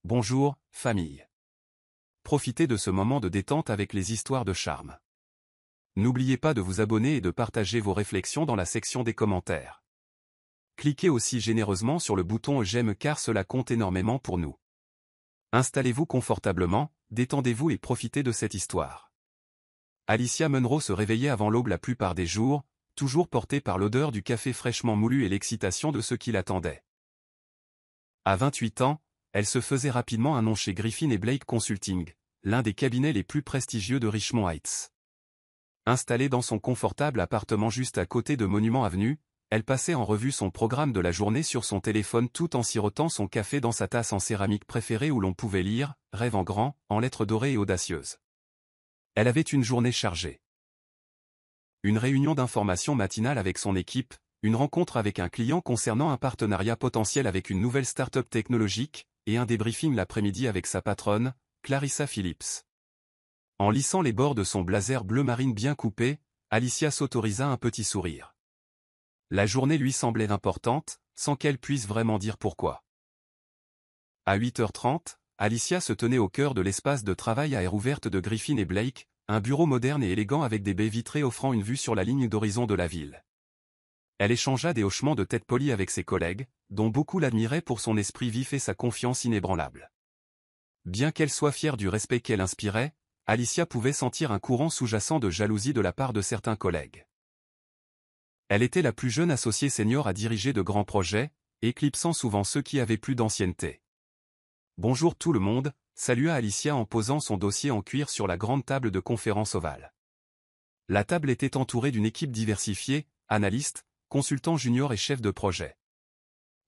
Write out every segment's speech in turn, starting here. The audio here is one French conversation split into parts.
Bonjour, famille. Profitez de ce moment de détente avec les histoires de charme. N'oubliez pas de vous abonner et de partager vos réflexions dans la section des commentaires. Cliquez aussi généreusement sur le bouton j'aime car cela compte énormément pour nous. Installez-vous confortablement, détendez-vous et profitez de cette histoire. Alicia Munro se réveillait avant l'aube la plupart des jours, toujours portée par l'odeur du café fraîchement moulu et l'excitation de ceux qui l'attendaient. À 28 ans, elle se faisait rapidement un nom chez Griffin et Blake Consulting, l'un des cabinets les plus prestigieux de Richmond Heights. Installée dans son confortable appartement juste à côté de Monument Avenue, elle passait en revue son programme de la journée sur son téléphone tout en sirotant son café dans sa tasse en céramique préférée où l'on pouvait lire « Rêve en grand » en lettres dorées et audacieuses. Elle avait une journée chargée. Une réunion d'information matinale avec son équipe, une rencontre avec un client concernant un partenariat potentiel avec une nouvelle start-up technologique, et un débriefing l'après-midi avec sa patronne, Clarissa Phillips. En lissant les bords de son blazer bleu marine bien coupé, Alicia s'autorisa un petit sourire. La journée lui semblait importante, sans qu'elle puisse vraiment dire pourquoi. À 8h30, Alicia se tenait au cœur de l'espace de travail à air ouverte de Griffin et Blake, un bureau moderne et élégant avec des baies vitrées offrant une vue sur la ligne d'horizon de la ville. Elle échangea des hochements de tête polis avec ses collègues, dont beaucoup l'admiraient pour son esprit vif et sa confiance inébranlable. Bien qu'elle soit fière du respect qu'elle inspirait, Alicia pouvait sentir un courant sous-jacent de jalousie de la part de certains collègues. Elle était la plus jeune associée senior à diriger de grands projets, éclipsant souvent ceux qui avaient plus d'ancienneté. « Bonjour tout le monde », salua Alicia en posant son dossier en cuir sur la grande table de conférence ovale. La table était entourée d'une équipe diversifiée, analystes, consultants juniors et chefs de projet.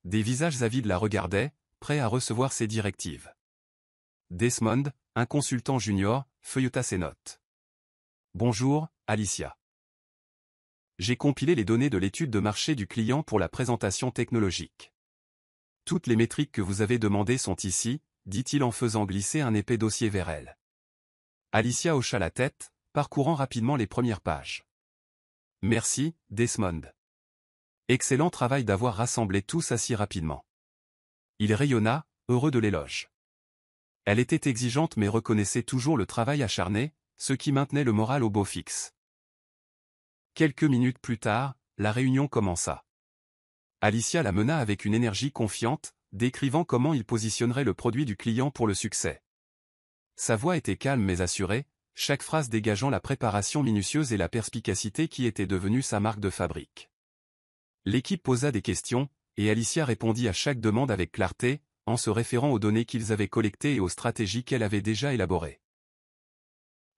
Des visages avides la regardaient, prêts à recevoir ses directives. Desmond, un consultant junior, feuilleta ses notes. « Bonjour, Alicia. J'ai compilé les données de l'étude de marché du client pour la présentation technologique. Toutes les métriques que vous avez demandées sont ici, dit-il en faisant glisser un épais dossier vers elle. Alicia hocha la tête, parcourant rapidement les premières pages. Merci, Desmond. Excellent travail d'avoir rassemblé tout ça si rapidement. Il rayonna, heureux de l'éloge. Elle était exigeante mais reconnaissait toujours le travail acharné, ce qui maintenait le moral au beau fixe. Quelques minutes plus tard, la réunion commença. Alicia la mena avec une énergie confiante, décrivant comment il positionnerait le produit du client pour le succès. Sa voix était calme mais assurée, chaque phrase dégageant la préparation minutieuse et la perspicacité qui était devenue sa marque de fabrique. L'équipe posa des questions, et Alicia répondit à chaque demande avec clarté, en se référant aux données qu'ils avaient collectées et aux stratégies qu'elle avait déjà élaborées.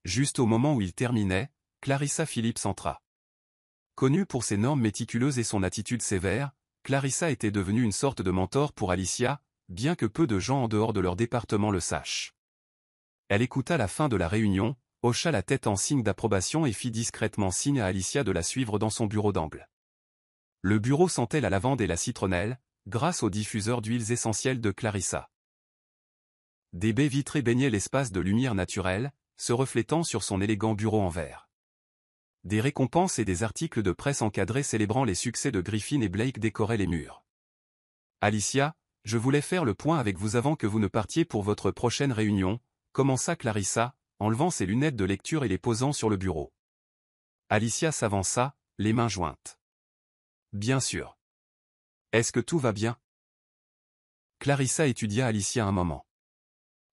Juste au moment où il terminait, Clarissa Phillips entra. Connue pour ses normes méticuleuses et son attitude sévère, Clarissa était devenue une sorte de mentor pour Alicia, bien que peu de gens en dehors de leur département le sachent. Elle écouta la fin de la réunion, hocha la tête en signe d'approbation et fit discrètement signe à Alicia de la suivre dans son bureau d'angle. Le bureau sentait la lavande et la citronnelle, grâce au diffuseur d'huiles essentielles de Clarissa. Des baies vitrées baignaient l'espace de lumière naturelle, se reflétant sur son élégant bureau en verre. Des récompenses et des articles de presse encadrés célébrant les succès de Griffin et Blake décoraient les murs. Alicia, je voulais faire le point avec vous avant que vous ne partiez pour votre prochaine réunion, commença Clarissa, enlevant ses lunettes de lecture et les posant sur le bureau. Alicia s'avança, les mains jointes. Bien sûr. Est-ce que tout va bien? Clarissa étudia Alicia un moment.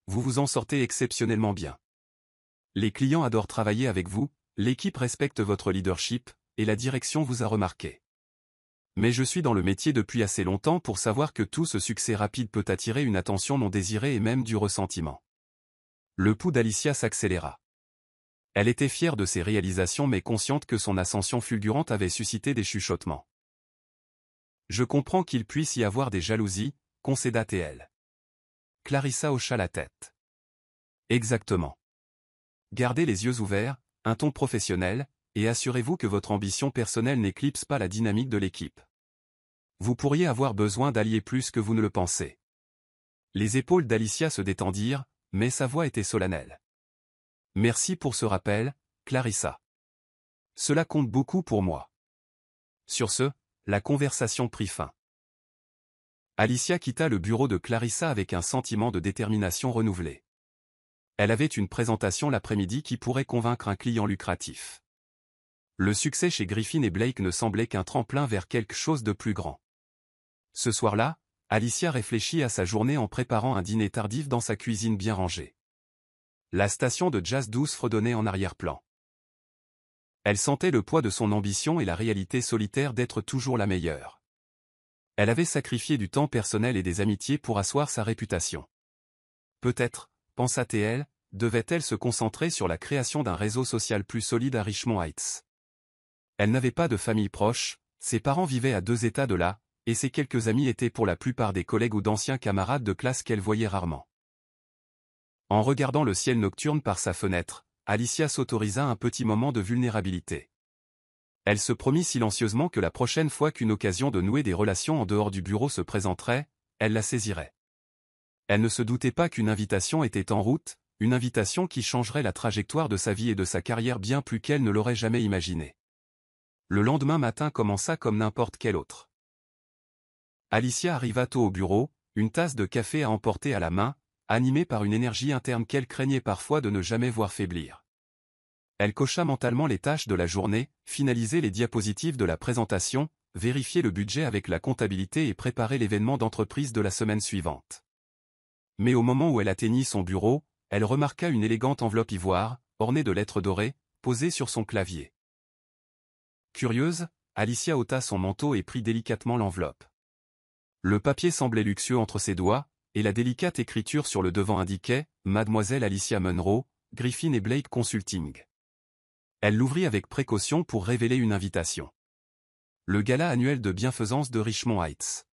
Vous vous en sortez exceptionnellement bien. Les clients adorent travailler avec vous, l'équipe respecte votre leadership, et la direction vous a remarqué. Mais je suis dans le métier depuis assez longtemps pour savoir que tout ce succès rapide peut attirer une attention non désirée et même du ressentiment. Le pouls d'Alicia s'accéléra. Elle était fière de ses réalisations mais consciente que son ascension fulgurante avait suscité des chuchotements. Je comprends qu'il puisse y avoir des jalousies, concéda-t-elle. Clarissa hocha la tête. Exactement. Gardez les yeux ouverts, un ton professionnel, et assurez-vous que votre ambition personnelle n'éclipse pas la dynamique de l'équipe. Vous pourriez avoir besoin d'allier plus que vous ne le pensez. Les épaules d'Alicia se détendirent, mais sa voix était solennelle. Merci pour ce rappel, Clarissa. Cela compte beaucoup pour moi. Sur ce, la conversation prit fin. Alicia quitta le bureau de Clarissa avec un sentiment de détermination renouvelé. Elle avait une présentation l'après-midi qui pourrait convaincre un client lucratif. Le succès chez Griffin et Blake ne semblait qu'un tremplin vers quelque chose de plus grand. Ce soir-là, Alicia réfléchit à sa journée en préparant un dîner tardif dans sa cuisine bien rangée. La station de jazz douce fredonnait en arrière-plan. Elle sentait le poids de son ambition et la réalité solitaire d'être toujours la meilleure. Elle avait sacrifié du temps personnel et des amitiés pour asseoir sa réputation. Peut-être, pensa-t-elle, devait-elle se concentrer sur la création d'un réseau social plus solide à Richmond Heights. Elle n'avait pas de famille proche, ses parents vivaient à 2 États de là, et ses quelques amis étaient pour la plupart des collègues ou d'anciens camarades de classe qu'elle voyait rarement. En regardant le ciel nocturne par sa fenêtre, Alicia s'autorisa un petit moment de vulnérabilité. Elle se promit silencieusement que la prochaine fois qu'une occasion de nouer des relations en dehors du bureau se présenterait, elle la saisirait. Elle ne se doutait pas qu'une invitation était en route, une invitation qui changerait la trajectoire de sa vie et de sa carrière bien plus qu'elle ne l'aurait jamais imaginé. Le lendemain matin commença comme n'importe quel autre. Alicia arriva tôt au bureau, une tasse de café à emporter à la main, animée par une énergie interne qu'elle craignait parfois de ne jamais voir faiblir. Elle cocha mentalement les tâches de la journée, finalisait les diapositives de la présentation, vérifiait le budget avec la comptabilité et préparait l'événement d'entreprise de la semaine suivante. Mais au moment où elle atteignit son bureau, elle remarqua une élégante enveloppe ivoire, ornée de lettres dorées, posée sur son clavier. Curieuse, Alicia ôta son manteau et prit délicatement l'enveloppe. Le papier semblait luxueux entre ses doigts, et la délicate écriture sur le devant indiquait « Mademoiselle Alicia Munro, Griffin et Blake Consulting ». Elle l'ouvrit avec précaution pour révéler une invitation. Le gala annuel de bienfaisance de Richmond Heights.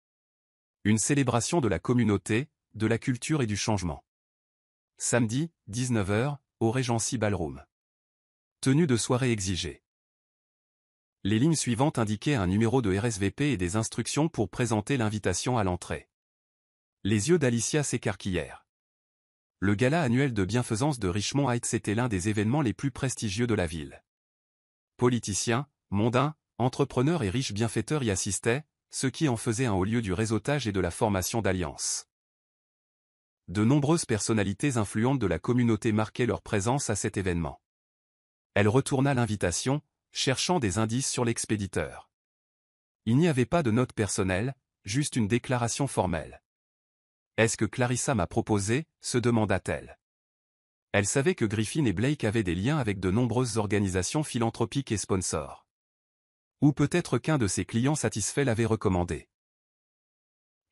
Une célébration de la communauté, de la culture et du changement. Samedi, 19 h, au Regency Ballroom. Tenue de soirée exigée. Les lignes suivantes indiquaient un numéro de RSVP et des instructions pour présenter l'invitation à l'entrée. Les yeux d'Alicia s'écarquillèrent. Le gala annuel de bienfaisance de Richmond Heights était l'un des événements les plus prestigieux de la ville. Politiciens, mondains, entrepreneurs et riches bienfaiteurs y assistaient, ce qui en faisait un haut lieu du réseautage et de la formation d'alliances. De nombreuses personnalités influentes de la communauté marquaient leur présence à cet événement. Elle retourna l'invitation, cherchant des indices sur l'expéditeur. Il n'y avait pas de note personnelle, juste une déclaration formelle. « Est-ce que Clarissa m'a proposé ?» se demanda-t-elle. Elle savait que Griffin et Blake avaient des liens avec de nombreuses organisations philanthropiques et sponsors. Ou peut-être qu'un de ses clients satisfaits l'avait recommandé.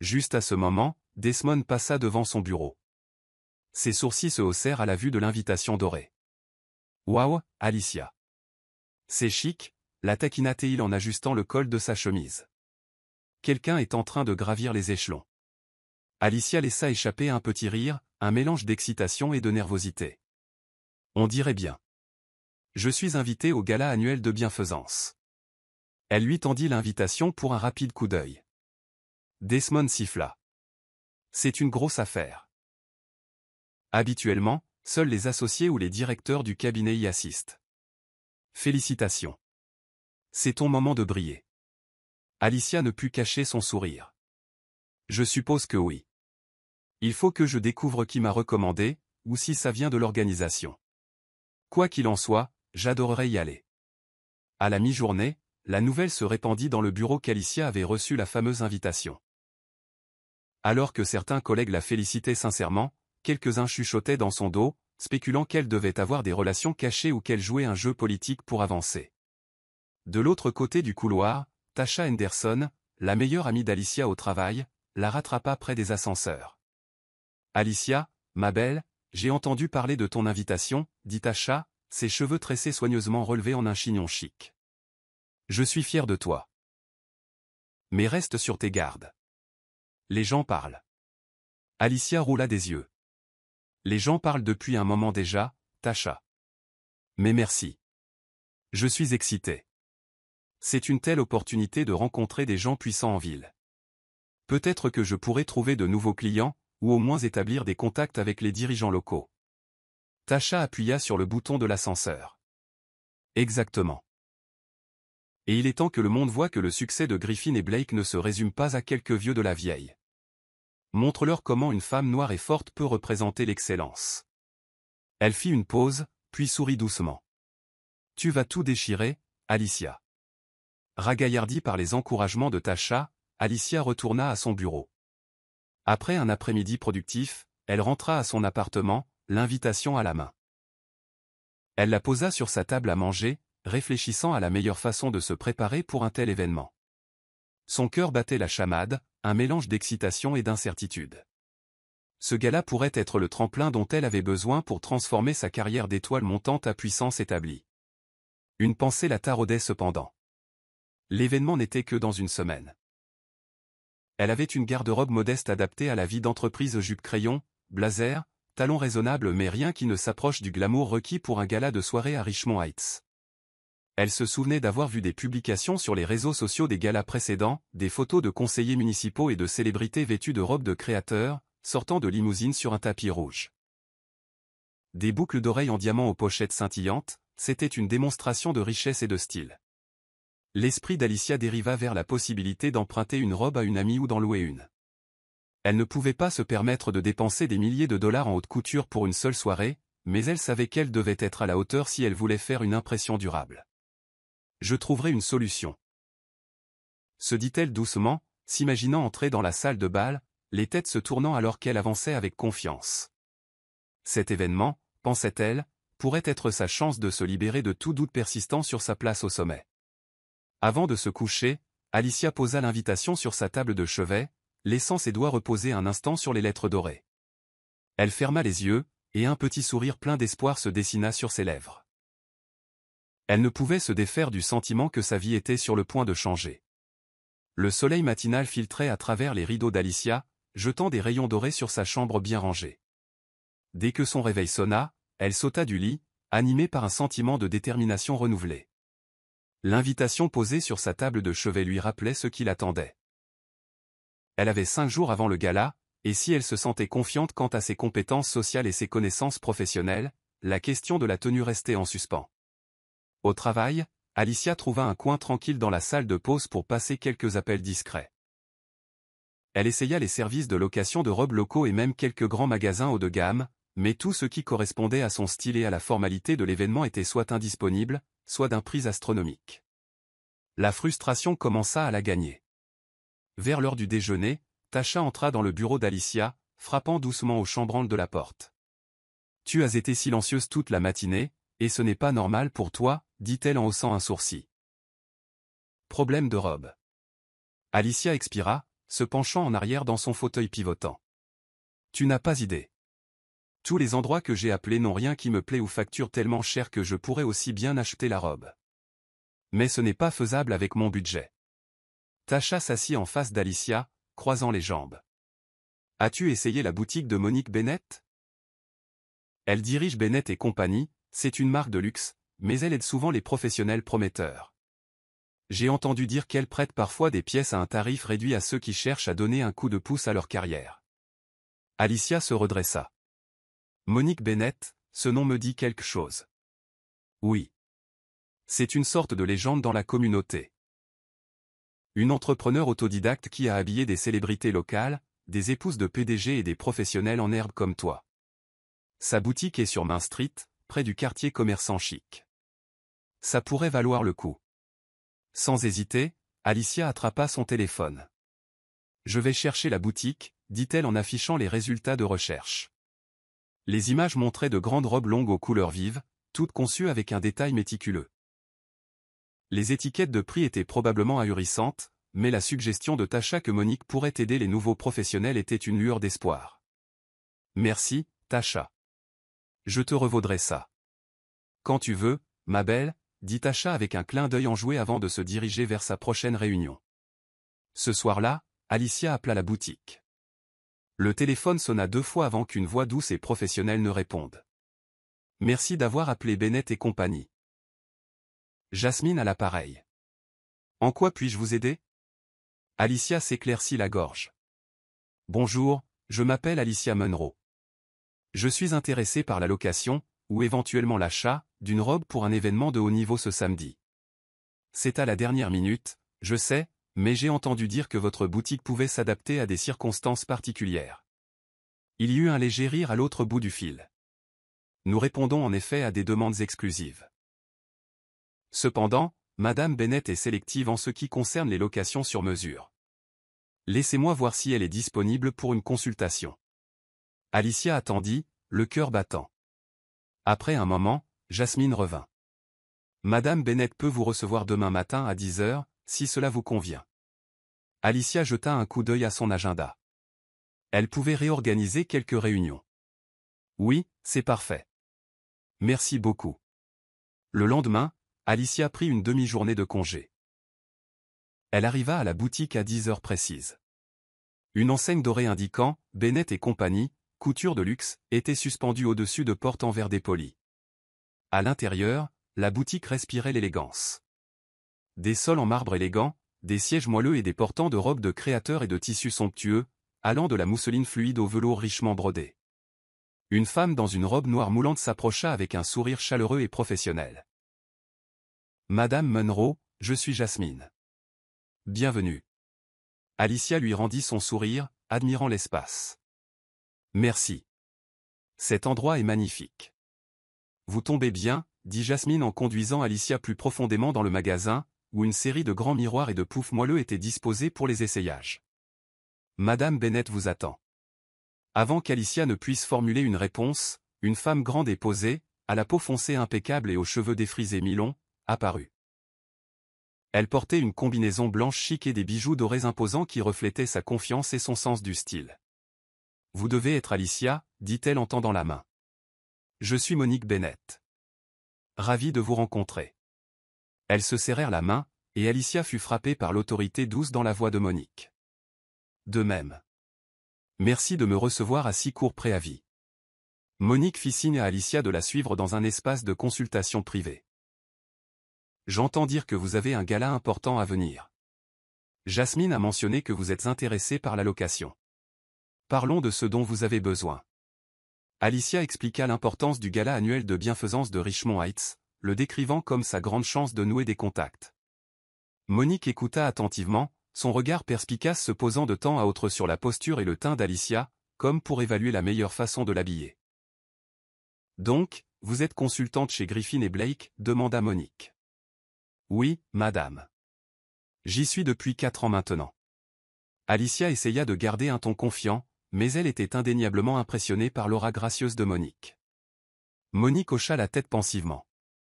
Juste à ce moment, Desmond passa devant son bureau. Ses sourcils se haussèrent à la vue de l'invitation dorée. « Waouh, Alicia !» C'est chic, la taquina-t-il en ajustant le col de sa chemise. Quelqu'un est en train de gravir les échelons. Alicia laissa échapper un petit rire, un mélange d'excitation et de nervosité. On dirait bien. Je suis invité au gala annuel de bienfaisance. Elle lui tendit l'invitation pour un rapide coup d'œil. Desmond siffla. C'est une grosse affaire. Habituellement, seuls les associés ou les directeurs du cabinet y assistent. Félicitations. C'est ton moment de briller. Alicia ne put cacher son sourire. Je suppose que oui. Il faut que je découvre qui m'a recommandé, ou si ça vient de l'organisation. Quoi qu'il en soit, j'adorerais y aller. À la mi-journée, la nouvelle se répandit dans le bureau qu'Alicia avait reçu la fameuse invitation. Alors que certains collègues la félicitaient sincèrement, quelques-uns chuchotaient dans son dos, spéculant qu'elle devait avoir des relations cachées ou qu'elle jouait un jeu politique pour avancer. De l'autre côté du couloir, Tasha Henderson, la meilleure amie d'Alicia au travail, la rattrapa près des ascenseurs. « Alicia, ma belle, j'ai entendu parler de ton invitation, » dit Tasha, ses cheveux tressés soigneusement relevés en un chignon chic. « Je suis fier de toi. Mais reste sur tes gardes. Les gens parlent. » Alicia roula des yeux. « Les gens parlent depuis un moment déjà, Tasha. Mais merci. Je suis excitée. C'est une telle opportunité de rencontrer des gens puissants en ville. Peut-être que je pourrai trouver de nouveaux clients, ou au moins établir des contacts avec les dirigeants locaux. » Tasha appuya sur le bouton de l'ascenseur. Exactement. Et il est temps que le monde voie que le succès de Griffin et Blake ne se résume pas à quelques vieux de la vieille. Montre-leur comment une femme noire et forte peut représenter l'excellence. Elle fit une pause, puis sourit doucement. Tu vas tout déchirer, Alicia. Ragaillardie par les encouragements de Tasha, Alicia retourna à son bureau. Après un après-midi productif, elle rentra à son appartement, l'invitation à la main. Elle la posa sur sa table à manger, réfléchissant à la meilleure façon de se préparer pour un tel événement. Son cœur battait la chamade, un mélange d'excitation et d'incertitude. Ce gala pourrait être le tremplin dont elle avait besoin pour transformer sa carrière d'étoile montante à puissance établie. Une pensée la taraudait cependant. L'événement n'était que dans une semaine. Elle avait une garde-robe modeste adaptée à la vie d'entreprise, jupe-crayon, blazer, talons raisonnables mais rien qui ne s'approche du glamour requis pour un gala de soirée à Richmond Heights. Elle se souvenait d'avoir vu des publications sur les réseaux sociaux des galas précédents, des photos de conseillers municipaux et de célébrités vêtues de robes de créateurs, sortant de limousines sur un tapis rouge. Des boucles d'oreilles en diamant aux pochettes scintillantes, c'était une démonstration de richesse et de style. L'esprit d'Alicia dériva vers la possibilité d'emprunter une robe à une amie ou d'en louer une. Elle ne pouvait pas se permettre de dépenser des milliers de dollars en haute couture pour une seule soirée, mais elle savait qu'elle devait être à la hauteur si elle voulait faire une impression durable. Je trouverai une solution. Se dit-elle doucement, s'imaginant entrer dans la salle de bal, les têtes se tournant alors qu'elle avançait avec confiance. Cet événement, pensait-elle, pourrait être sa chance de se libérer de tout doute persistant sur sa place au sommet. Avant de se coucher, Alicia posa l'invitation sur sa table de chevet, laissant ses doigts reposer un instant sur les lettres dorées. Elle ferma les yeux, et un petit sourire plein d'espoir se dessina sur ses lèvres. Elle ne pouvait se défaire du sentiment que sa vie était sur le point de changer. Le soleil matinal filtrait à travers les rideaux d'Alicia, jetant des rayons dorés sur sa chambre bien rangée. Dès que son réveil sonna, elle sauta du lit, animée par un sentiment de détermination renouvelée. L'invitation posée sur sa table de chevet lui rappelait ce qui l'attendait. Elle avait 5 jours avant le gala, et si elle se sentait confiante quant à ses compétences sociales et ses connaissances professionnelles, la question de la tenue restait en suspens. Au travail, Alicia trouva un coin tranquille dans la salle de pause pour passer quelques appels discrets. Elle essaya les services de location de robes locaux et même quelques grands magasins haut de gamme, mais tout ce qui correspondait à son style et à la formalité de l'événement était soit indisponible, soit d'un prix astronomique. La frustration commença à la gagner. Vers l'heure du déjeuner, Tasha entra dans le bureau d'Alicia, frappant doucement au chambranle de la porte. « Tu as été silencieuse toute la matinée, et ce n'est pas normal pour toi, dit-elle en haussant un sourcil. Problème de robe. Alicia expira, se penchant en arrière dans son fauteuil pivotant. Tu n'as pas idée. Tous les endroits que j'ai appelés n'ont rien qui me plaît ou facturent tellement cher que je pourrais aussi bien acheter la robe. Mais ce n'est pas faisable avec mon budget. Tasha s'assit en face d'Alicia, croisant les jambes. As-tu essayé la boutique de Monique Bennett? Elle dirige Bennett et compagnie, c'est une marque de luxe, mais elle aide souvent les professionnels prometteurs. J'ai entendu dire qu'elle prête parfois des pièces à un tarif réduit à ceux qui cherchent à donner un coup de pouce à leur carrière. Alicia se redressa. Monique Bennett, ce nom me dit quelque chose. Oui. C'est une sorte de légende dans la communauté. Une entrepreneure autodidacte qui a habillé des célébrités locales, des épouses de PDG et des professionnels en herbe comme toi. Sa boutique est sur Main Street, près du quartier commerçant chic. Ça pourrait valoir le coup. Sans hésiter, Alicia attrapa son téléphone. Je vais chercher la boutique, dit-elle en affichant les résultats de recherche. Les images montraient de grandes robes longues aux couleurs vives, toutes conçues avec un détail méticuleux. Les étiquettes de prix étaient probablement ahurissantes, mais la suggestion de Tasha que Monique pourrait aider les nouveaux professionnels était une lueur d'espoir. Merci, Tasha. Je te revaudrai ça. Quand tu veux, ma belle, dit Tasha avec un clin d'œil enjoué avant de se diriger vers sa prochaine réunion. Ce soir-là, Alicia appela la boutique. Le téléphone sonna 2 fois avant qu'une voix douce et professionnelle ne réponde. Merci d'avoir appelé Bennett et compagnie. Jasmine à l'appareil. En quoi puis-je vous aider? Alicia s'éclaircit la gorge. Bonjour, je m'appelle Alicia Munro. Je suis intéressée par la location, ou éventuellement l'achat, d'une robe pour un événement de haut niveau ce samedi. C'est à la dernière minute, je sais, mais j'ai entendu dire que votre boutique pouvait s'adapter à des circonstances particulières. Il y eut un léger rire à l'autre bout du fil. Nous répondons en effet à des demandes exclusives. Cependant, Madame Bennett est sélective en ce qui concerne les locations sur mesure. Laissez-moi voir si elle est disponible pour une consultation. Alicia attendit, le cœur battant. Après un moment, Jasmine revint. Madame Bennett peut vous recevoir demain matin à 10 heures, si cela vous convient. Alicia jeta un coup d'œil à son agenda. Elle pouvait réorganiser quelques réunions. Oui, c'est parfait. Merci beaucoup. Le lendemain, Alicia prit une demi-journée de congé. Elle arriva à la boutique à 10 heures précises. Une enseigne dorée indiquant « Bennett et compagnie, couture de luxe » était suspendue au-dessus de portes en verre dépoli. À l'intérieur, la boutique respirait l'élégance. Des sols en marbre élégant, des sièges moelleux et des portants de robes de créateurs et de tissus somptueux, allant de la mousseline fluide au velours richement brodé. Une femme dans une robe noire moulante s'approcha avec un sourire chaleureux et professionnel. « Madame Munro, je suis Jasmine. Bienvenue. » Alicia lui rendit son sourire, admirant l'espace. « Merci. Cet endroit est magnifique. » Vous tombez bien, dit Jasmine en conduisant Alicia plus profondément dans le magasin, où une série de grands miroirs et de poufs moelleux étaient disposés pour les essayages. Madame Bennett vous attend. Avant qu'Alicia ne puisse formuler une réponse, une femme grande et posée, à la peau foncée impeccable et aux cheveux défrisés mi-longs, apparut. Elle portait une combinaison blanche chic et des bijoux dorés imposants qui reflétaient sa confiance et son sens du style. « Vous devez être Alicia, dit-elle en tendant la main. Je suis Monique Bennett. Ravie de vous rencontrer. » Elles se serrèrent la main, et Alicia fut frappée par l'autorité douce dans la voix de Monique. De même. Merci de me recevoir à si court préavis. Monique fit signe à Alicia de la suivre dans un espace de consultation privée. J'entends dire que vous avez un gala important à venir. Jasmine a mentionné que vous êtes intéressée par la location. Parlons de ce dont vous avez besoin. Alicia expliqua l'importance du gala annuel de bienfaisance de Richmond Heights, le décrivant comme sa grande chance de nouer des contacts. Monique écouta attentivement, son regard perspicace se posant de temps à autre sur la posture et le teint d'Alicia, comme pour évaluer la meilleure façon de l'habiller. « Donc, vous êtes consultante chez Griffin et Blake » demanda Monique. « Oui, madame. J'y suis depuis 4 ans maintenant. » Alicia essaya de garder un ton confiant, mais elle était indéniablement impressionnée par l'aura gracieuse de Monique. Monique hocha la tête pensivement.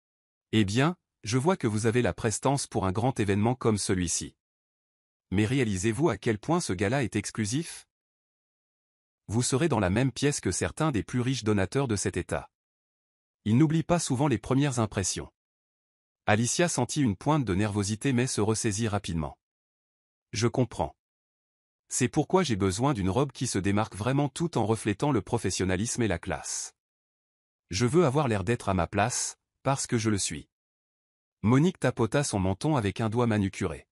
« Eh bien, je vois que vous avez la prestance pour un grand événement comme celui-ci. Mais réalisez-vous à quel point ce gala est exclusif? Vous serez dans la même pièce que certains des plus riches donateurs de cet État. Ils n'oublient pas souvent les premières impressions. » Alicia sentit une pointe de nervosité mais se ressaisit rapidement. « Je comprends. C'est pourquoi j'ai besoin d'une robe qui se démarque vraiment tout en reflétant le professionnalisme et la classe. Je veux avoir l'air d'être à ma place, parce que je le suis. » Monique tapota son menton avec un doigt manucuré.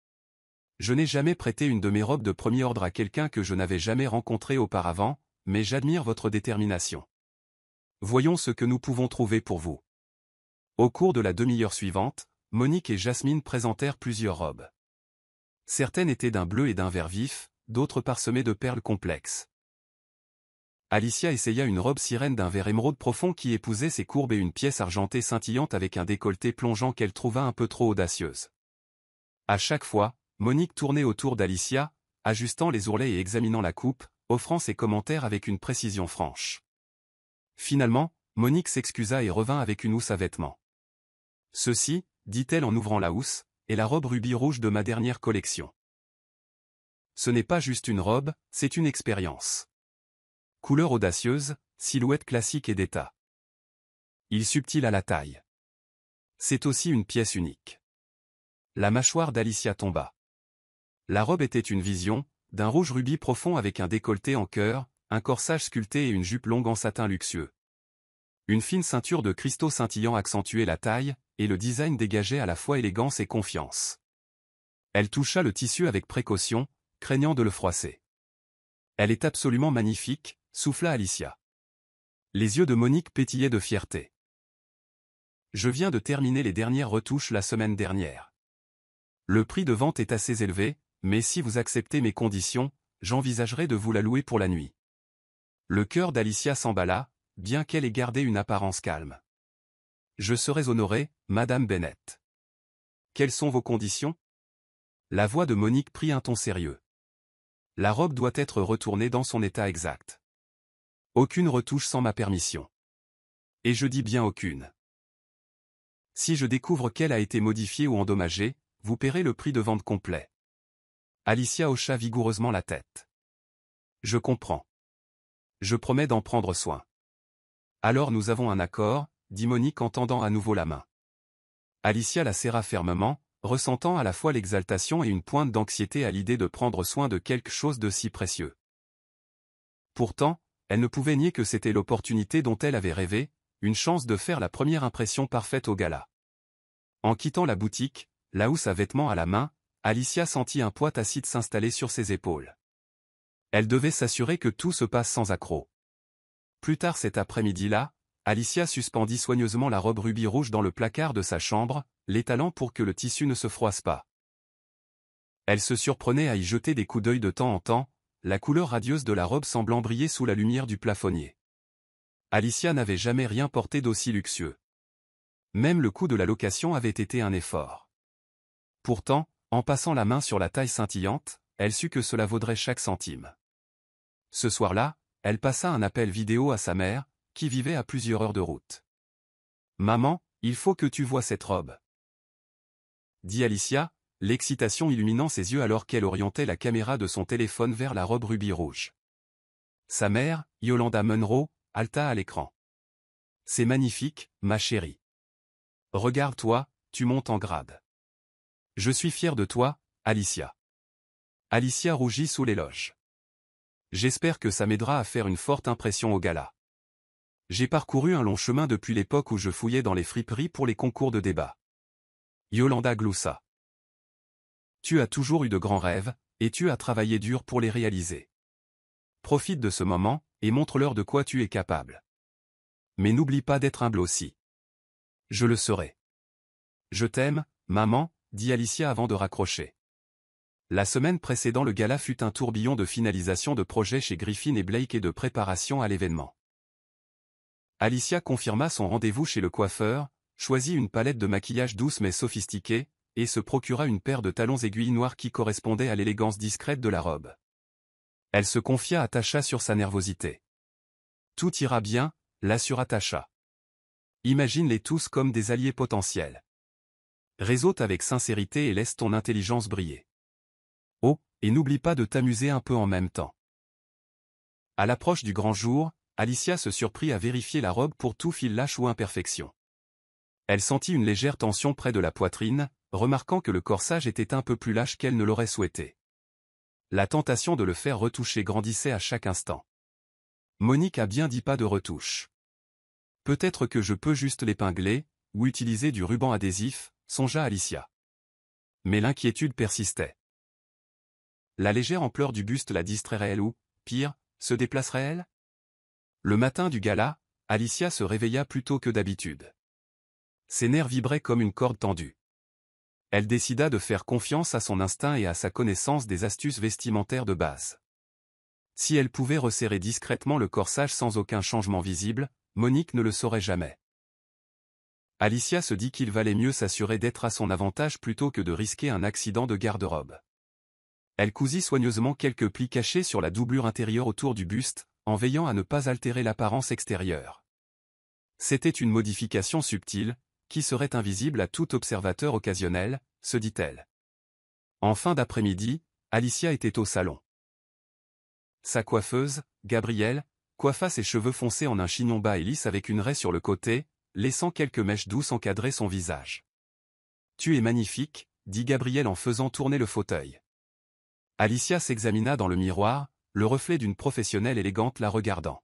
« Je n'ai jamais prêté une de mes robes de premier ordre à quelqu'un que je n'avais jamais rencontré auparavant, mais j'admire votre détermination. Voyons ce que nous pouvons trouver pour vous. » Au cours de la demi-heure suivante, Monique et Jasmine présentèrent plusieurs robes. Certaines étaient d'un bleu et d'un vert vif, d'autres parsemées de perles complexes. Alicia essaya une robe sirène d'un vert émeraude profond qui épousait ses courbes et une pièce argentée scintillante avec un décolleté plongeant qu'elle trouva un peu trop audacieuse. À chaque fois, Monique tournait autour d'Alicia, ajustant les ourlets et examinant la coupe, offrant ses commentaires avec une précision franche. Finalement, Monique s'excusa et revint avec une housse à vêtements. « Ceci, dit-elle en ouvrant la housse, est la robe rubis rouge de ma dernière collection. Ce n'est pas juste une robe, c'est une expérience. Couleur audacieuse, silhouette classique et d'état. Il subtil à la taille. C'est aussi une pièce unique. » La mâchoire d'Alicia tomba. La robe était une vision, d'un rouge rubis profond avec un décolleté en cœur, un corsage sculpté et une jupe longue en satin luxueux. Une fine ceinture de cristaux scintillants accentuait la taille, et le design dégageait à la fois élégance et confiance. Elle toucha le tissu avec précaution, craignant de le froisser. « Elle est absolument magnifique », souffla Alicia. Les yeux de Monique pétillaient de fierté. « Je viens de terminer les dernières retouches la semaine dernière. Le prix de vente est assez élevé, mais si vous acceptez mes conditions, j'envisagerai de vous la louer pour la nuit. Le cœur d'Alicia s'emballa, bien qu'elle ait gardé une apparence calme. Je serais honoré, Madame Bennett. Quelles sont vos conditions? La voix de Monique prit un ton sérieux. La robe doit être retournée dans son état exact. Aucune retouche sans ma permission. Et je dis bien aucune. Si je découvre qu'elle a été modifiée ou endommagée, vous paierez le prix de vente complet. Alicia hocha vigoureusement la tête. Je comprends. Je promets d'en prendre soin. Alors nous avons un accord, dit Monique en tendant à nouveau la main. Alicia la serra fermement, ressentant à la fois l'exaltation et une pointe d'anxiété à l'idée de prendre soin de quelque chose de si précieux. Pourtant, elle ne pouvait nier que c'était l'opportunité dont elle avait rêvé, une chance de faire la première impression parfaite au gala. En quittant la boutique, la housse à vêtements à la main, Alicia sentit un poids tacite s'installer sur ses épaules. Elle devait s'assurer que tout se passe sans accroc. Plus tard cet après-midi-là, Alicia suspendit soigneusement la robe rubis rouge dans le placard de sa chambre, l'étalant pour que le tissu ne se froisse pas. Elle se surprenait à y jeter des coups d'œil de temps en temps, la couleur radieuse de la robe semblant briller sous la lumière du plafonnier. Alicia n'avait jamais rien porté d'aussi luxueux. Même le coût de la location avait été un effort. Pourtant, en passant la main sur la taille scintillante, elle sut que cela vaudrait chaque centime. Ce soir-là, elle passa un appel vidéo à sa mère, qui vivait à plusieurs heures de route. « Maman, il faut que tu voies cette robe. » dit Alicia, l'excitation illuminant ses yeux alors qu'elle orientait la caméra de son téléphone vers la robe rubis rouge. Sa mère, Yolanda Munro, halta à l'écran. « C'est magnifique, ma chérie. Regarde-toi, tu montes en grade. Je suis fier de toi, Alicia. » Alicia rougit sous l'éloge. « J'espère que ça m'aidera à faire une forte impression au gala. J'ai parcouru un long chemin depuis l'époque où je fouillais dans les friperies pour les concours de débat. » Yolanda gloussa. « Tu as toujours eu de grands rêves, et tu as travaillé dur pour les réaliser. Profite de ce moment, et montre-leur de quoi tu es capable. Mais n'oublie pas d'être humble aussi. »« Je le serai. »« Je t'aime, maman, » dit Alicia avant de raccrocher. La semaine précédant le gala fut un tourbillon de finalisation de projets chez Griffin et Blake et de préparation à l'événement. Alicia confirma son rendez-vous chez le coiffeur, choisit une palette de maquillage douce mais sophistiquée, et se procura une paire de talons aiguilles noirs qui correspondaient à l'élégance discrète de la robe. Elle se confia à Tasha sur sa nervosité. « Tout ira bien », l'assura Tasha. « Imagine-les tous comme des alliés potentiels. Réseaute avec sincérité et laisse ton intelligence briller. Oh, et n'oublie pas de t'amuser un peu en même temps. » À l'approche du grand jour, Alicia se surprit à vérifier la robe pour tout fil lâche ou imperfection. Elle sentit une légère tension près de la poitrine, remarquant que le corsage était un peu plus lâche qu'elle ne l'aurait souhaité. La tentation de le faire retoucher grandissait à chaque instant. Monique a bien dit pas de retouche. Peut-être que je peux juste l'épingler, ou utiliser du ruban adhésif, songea Alicia. Mais l'inquiétude persistait. La légère ampleur du buste la distrairait-elle ou, pire, se déplacerait-elle? Le matin du gala, Alicia se réveilla plus tôt que d'habitude. Ses nerfs vibraient comme une corde tendue. Elle décida de faire confiance à son instinct et à sa connaissance des astuces vestimentaires de base. Si elle pouvait resserrer discrètement le corsage sans aucun changement visible, Monique ne le saurait jamais. Alicia se dit qu'il valait mieux s'assurer d'être à son avantage plutôt que de risquer un accident de garde-robe. Elle cousit soigneusement quelques plis cachés sur la doublure intérieure autour du buste, en veillant à ne pas altérer l'apparence extérieure. C'était une modification subtile, qui serait invisible à tout observateur occasionnel, se dit-elle. En fin d'après-midi, Alicia était au salon. Sa coiffeuse, Gabrielle, coiffa ses cheveux foncés en un chignon bas et lisse avec une raie sur le côté, laissant quelques mèches douces encadrer son visage. « Tu es magnifique », dit Gabrielle en faisant tourner le fauteuil. Alicia s'examina dans le miroir, le reflet d'une professionnelle élégante la regardant.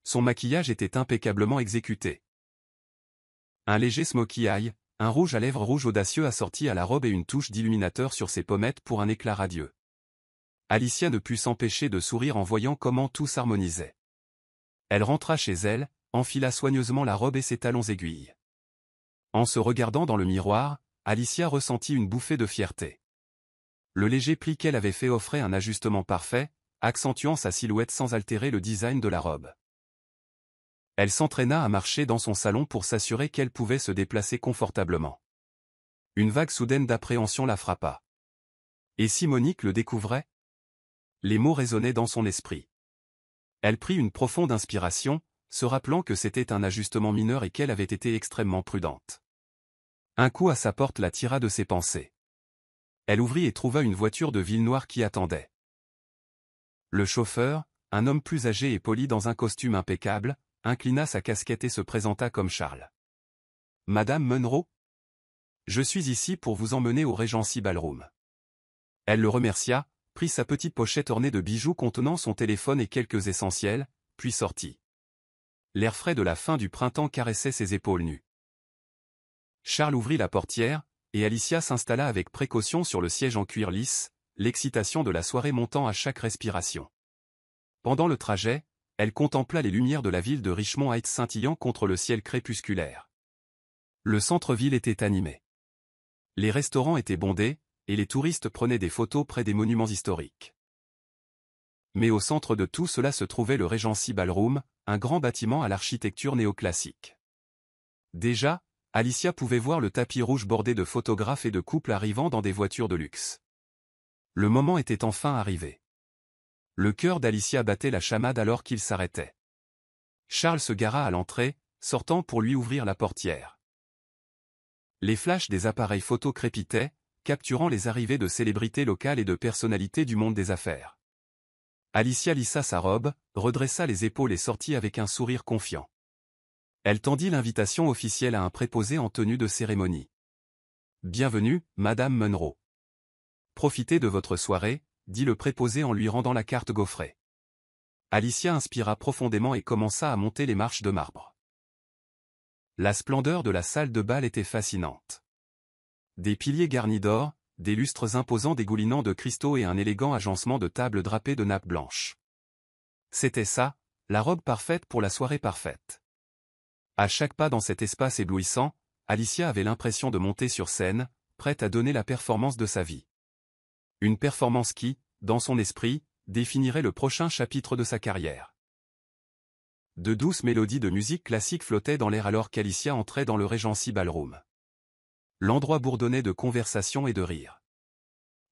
Son maquillage était impeccablement exécuté. Un léger smokey eye, un rouge à lèvres rouge audacieux assorti à la robe et une touche d'illuminateur sur ses pommettes pour un éclat radieux. Alicia ne put s'empêcher de sourire en voyant comment tout s'harmonisait. Elle rentra chez elle, enfila soigneusement la robe et ses talons aiguilles. En se regardant dans le miroir, Alicia ressentit une bouffée de fierté. Le léger pli qu'elle avait fait offrait un ajustement parfait, accentuant sa silhouette sans altérer le design de la robe. Elle s'entraîna à marcher dans son salon pour s'assurer qu'elle pouvait se déplacer confortablement. Une vague soudaine d'appréhension la frappa. Et si Monique le découvrait? Les mots résonnaient dans son esprit. Elle prit une profonde inspiration, se rappelant que c'était un ajustement mineur et qu'elle avait été extrêmement prudente. Un coup à sa porte la tira de ses pensées. Elle ouvrit et trouva une voiture de ville noire qui attendait. Le chauffeur, un homme plus âgé et poli dans un costume impeccable, inclina sa casquette et se présenta comme Charles. « Madame Munro ? Je suis ici pour vous emmener au Regency Ballroom. » Elle le remercia, prit sa petite pochette ornée de bijoux contenant son téléphone et quelques essentiels, puis sortit. L'air frais de la fin du printemps caressait ses épaules nues. Charles ouvrit la portière, et Alicia s'installa avec précaution sur le siège en cuir lisse, l'excitation de la soirée montant à chaque respiration. Pendant le trajet, elle contempla les lumières de la ville de Richmond Heights scintillant contre le ciel crépusculaire. Le centre-ville était animé. Les restaurants étaient bondés, et les touristes prenaient des photos près des monuments historiques. Mais au centre de tout cela se trouvait le Regency Ballroom, un grand bâtiment à l'architecture néoclassique. Déjà, Alicia pouvait voir le tapis rouge bordé de photographes et de couples arrivant dans des voitures de luxe. Le moment était enfin arrivé. Le cœur d'Alicia battait la chamade alors qu'il s'arrêtait. Charles se gara à l'entrée, sortant pour lui ouvrir la portière. Les flashs des appareils photo crépitaient, capturant les arrivées de célébrités locales et de personnalités du monde des affaires. Alicia lissa sa robe, redressa les épaules et sortit avec un sourire confiant. Elle tendit l'invitation officielle à un préposé en tenue de cérémonie. « Bienvenue, Madame Munro. Profitez de votre soirée, » dit le préposé en lui rendant la carte gaufrée. Alicia inspira profondément et commença à monter les marches de marbre. La splendeur de la salle de bal était fascinante. Des piliers garnis d'or, des lustres imposants dégoulinant de cristaux et un élégant agencement de tables drapées de nappes blanches. C'était ça, la robe parfaite pour la soirée parfaite. À chaque pas dans cet espace éblouissant, Alicia avait l'impression de monter sur scène, prête à donner la performance de sa vie. Une performance qui, dans son esprit, définirait le prochain chapitre de sa carrière. De douces mélodies de musique classique flottaient dans l'air alors qu'Alicia entrait dans le Regency Ballroom. L'endroit bourdonnait de conversations et de rires.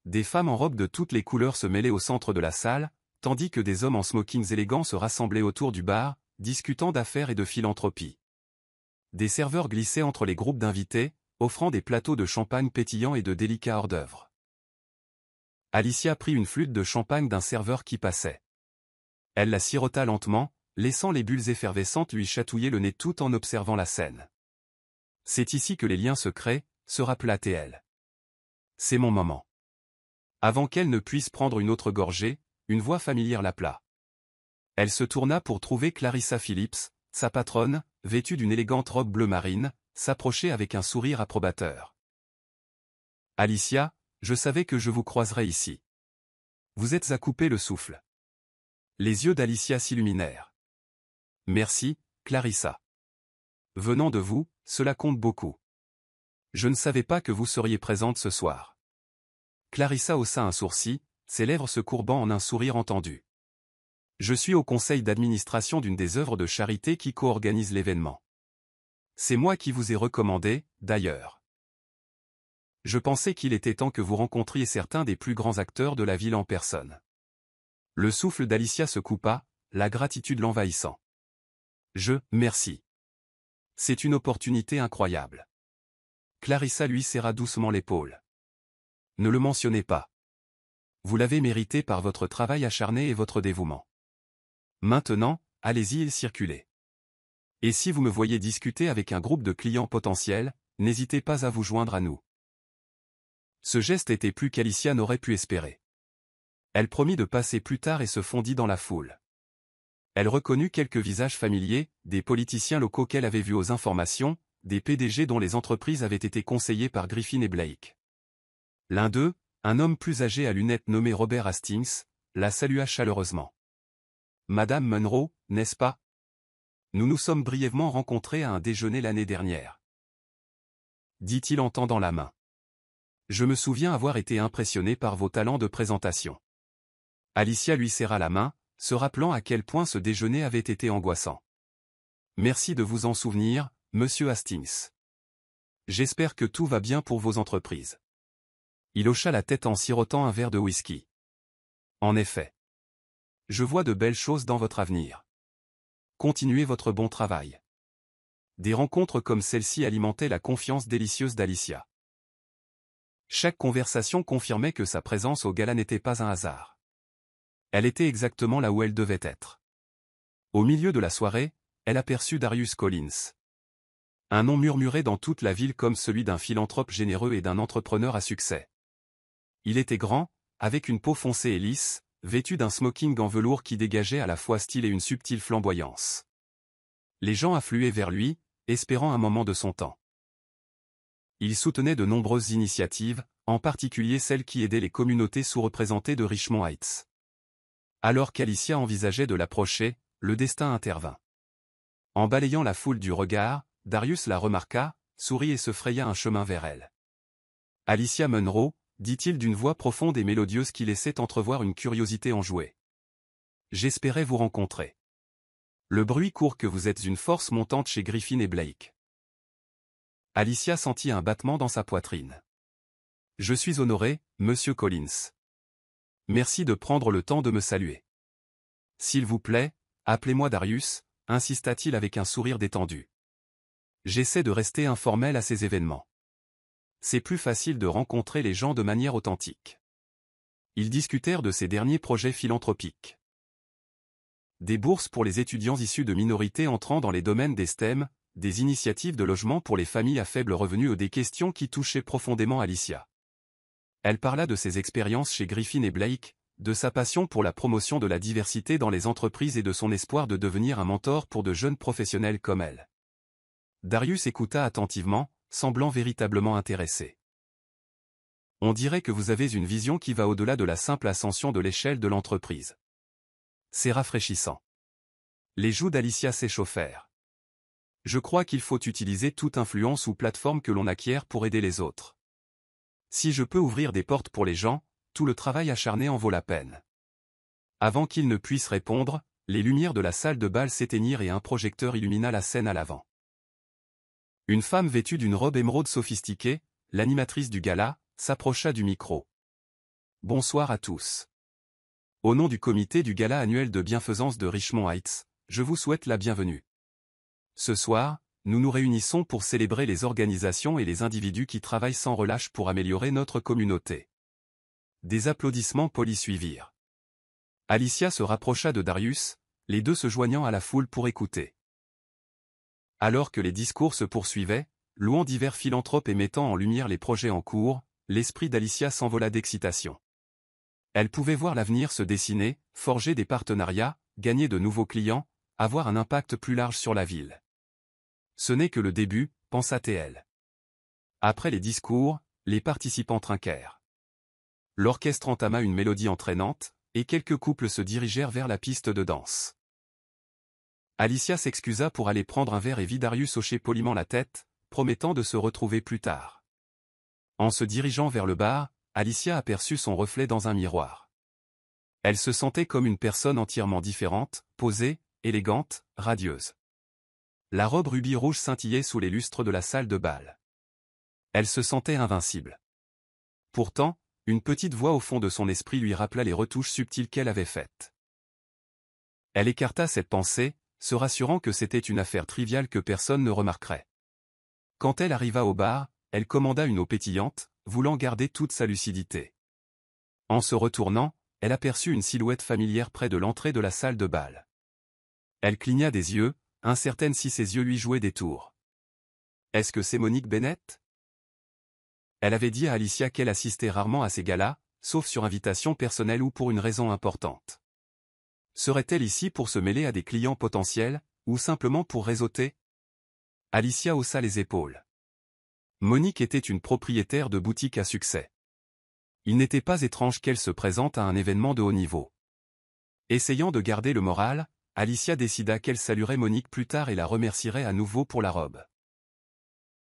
Des femmes en robes de toutes les couleurs se mêlaient au centre de la salle, tandis que des hommes en smokings élégants se rassemblaient autour du bar, discutant d'affaires et de philanthropie. Des serveurs glissaient entre les groupes d'invités, offrant des plateaux de champagne pétillant et de délicats hors-d'œuvre. Alicia prit une flûte de champagne d'un serveur qui passait. Elle la sirota lentement, laissant les bulles effervescentes lui chatouiller le nez tout en observant la scène. « C'est ici que les liens se créent », se rappela-t-elle. « C'est mon moment. » Avant qu'elle ne puisse prendre une autre gorgée, une voix familière l'appela. Elle se tourna pour trouver Clarissa Phillips, sa patronne, vêtue d'une élégante robe bleu marine, s'approcher avec un sourire approbateur. « Alicia, je savais que je vous croiserais ici. Vous êtes à couper le souffle. » Les yeux d'Alicia s'illuminèrent. « Merci, Clarissa. Venant de vous, cela compte beaucoup. Je ne savais pas que vous seriez présente ce soir. » Clarissa haussa un sourcil, ses lèvres se courbant en un sourire entendu. « Je suis au conseil d'administration d'une des œuvres de charité qui co-organise l'événement. C'est moi qui vous ai recommandé, d'ailleurs. Je pensais qu'il était temps que vous rencontriez certains des plus grands acteurs de la ville en personne. » Le souffle d'Alicia se coupa, la gratitude l'envahissant. « Merci. C'est une opportunité incroyable. » Clarissa lui serra doucement l'épaule. « Ne le mentionnez pas. Vous l'avez mérité par votre travail acharné et votre dévouement. Maintenant, allez-y et circulez. Et si vous me voyez discuter avec un groupe de clients potentiels, n'hésitez pas à vous joindre à nous. » Ce geste était plus qu'Alicia n'aurait pu espérer. Elle promit de passer plus tard et se fondit dans la foule. Elle reconnut quelques visages familiers, des politiciens locaux qu'elle avait vus aux informations, des PDG dont les entreprises avaient été conseillées par Griffin et Blake. L'un d'eux, un homme plus âgé à lunettes nommé Robert Hastings, la salua chaleureusement. « Madame Munro, n'est-ce pas? Nous nous sommes brièvement rencontrés à un déjeuner l'année dernière. » dit-il en tendant la main. Je me souviens avoir été impressionné par vos talents de présentation. Alicia lui serra la main, se rappelant à quel point ce déjeuner avait été angoissant. Merci de vous en souvenir, monsieur Hastings. J'espère que tout va bien pour vos entreprises. Il hocha la tête en sirotant un verre de whisky. En effet. Je vois de belles choses dans votre avenir. Continuez votre bon travail. Des rencontres comme celle-ci alimentaient la confiance délicieuse d'Alicia. Chaque conversation confirmait que sa présence au gala n'était pas un hasard. Elle était exactement là où elle devait être. Au milieu de la soirée, elle aperçut Darius Collins. Un nom murmuré dans toute la ville comme celui d'un philanthrope généreux et d'un entrepreneur à succès. Il était grand, avec une peau foncée et lisse, vêtu d'un smoking en velours qui dégageait à la fois style et une subtile flamboyance. Les gens affluaient vers lui, espérant un moment de son temps. Il soutenait de nombreuses initiatives, en particulier celles qui aidaient les communautés sous-représentées de Richmond Heights. Alors qu'Alicia envisageait de l'approcher, le destin intervint. En balayant la foule du regard, Darius la remarqua, sourit et se fraya un chemin vers elle. « Alicia Munro », dit-il d'une voix profonde et mélodieuse qui laissait entrevoir une curiosité enjouée. « J'espérais vous rencontrer. Le bruit court que vous êtes une force montante chez Griffin et Blake. » Alicia sentit un battement dans sa poitrine. « Je suis honoré, monsieur Collins. Merci de prendre le temps de me saluer. S'il vous plaît, appelez-moi Darius, insista-t-il avec un sourire détendu. J'essaie de rester informel à ces événements. C'est plus facile de rencontrer les gens de manière authentique. Ils discutèrent de ces derniers projets philanthropiques. Des bourses pour les étudiants issus de minorités entrant dans les domaines des STEM, des initiatives de logement pour les familles à faible revenu ou des questions qui touchaient profondément Alicia. Elle parla de ses expériences chez Griffin et Blake, de sa passion pour la promotion de la diversité dans les entreprises et de son espoir de devenir un mentor pour de jeunes professionnels comme elle. Darius écouta attentivement, semblant véritablement intéressé. « On dirait que vous avez une vision qui va au-delà de la simple ascension de l'échelle de l'entreprise. C'est rafraîchissant. » Les joues d'Alicia s'échauffèrent. « Je crois qu'il faut utiliser toute influence ou plateforme que l'on acquiert pour aider les autres. Si je peux ouvrir des portes pour les gens, tout le travail acharné en vaut la peine. » Avant qu'il ne puisse répondre, les lumières de la salle de bal s'éteignirent et un projecteur illumina la scène à l'avant. Une femme vêtue d'une robe émeraude sophistiquée, l'animatrice du gala, s'approcha du micro. « Bonsoir à tous. Au nom du comité du gala annuel de bienfaisance de Richmond Heights, je vous souhaite la bienvenue. Ce soir, nous nous réunissons pour célébrer les organisations et les individus qui travaillent sans relâche pour améliorer notre communauté. » Des applaudissements polis suivirent. Alicia se rapprocha de Darius, les deux se joignant à la foule pour écouter. Alors que les discours se poursuivaient, louant divers philanthropes et mettant en lumière les projets en cours, l'esprit d'Alicia s'envola d'excitation. Elle pouvait voir l'avenir se dessiner, forger des partenariats, gagner de nouveaux clients, avoir un impact plus large sur la ville. Ce n'est que le début, pensa-t-elle. Après les discours, les participants trinquèrent. L'orchestre entama une mélodie entraînante, et quelques couples se dirigèrent vers la piste de danse. Alicia s'excusa pour aller prendre un verre et vit Darius hocher poliment la tête, promettant de se retrouver plus tard. En se dirigeant vers le bar, Alicia aperçut son reflet dans un miroir. Elle se sentait comme une personne entièrement différente, posée, élégante, radieuse. La robe rubis rouge scintillait sous les lustres de la salle de bal. Elle se sentait invincible. Pourtant, une petite voix au fond de son esprit lui rappela les retouches subtiles qu'elle avait faites. Elle écarta cette pensée, se rassurant que c'était une affaire triviale que personne ne remarquerait. Quand elle arriva au bar, elle commanda une eau pétillante, voulant garder toute sa lucidité. En se retournant, elle aperçut une silhouette familière près de l'entrée de la salle de bal. Elle cligna des yeux, incertaine si ses yeux lui jouaient des tours. Est-ce que c'est Monique Bennett? Elle avait dit à Alicia qu'elle assistait rarement à ces galas, sauf sur invitation personnelle ou pour une raison importante. Serait-elle ici pour se mêler à des clients potentiels, ou simplement pour réseauter? Alicia haussa les épaules. Monique était une propriétaire de boutique à succès. Il n'était pas étrange qu'elle se présente à un événement de haut niveau. Essayant de garder le moral, Alicia décida qu'elle saluerait Monique plus tard et la remercierait à nouveau pour la robe.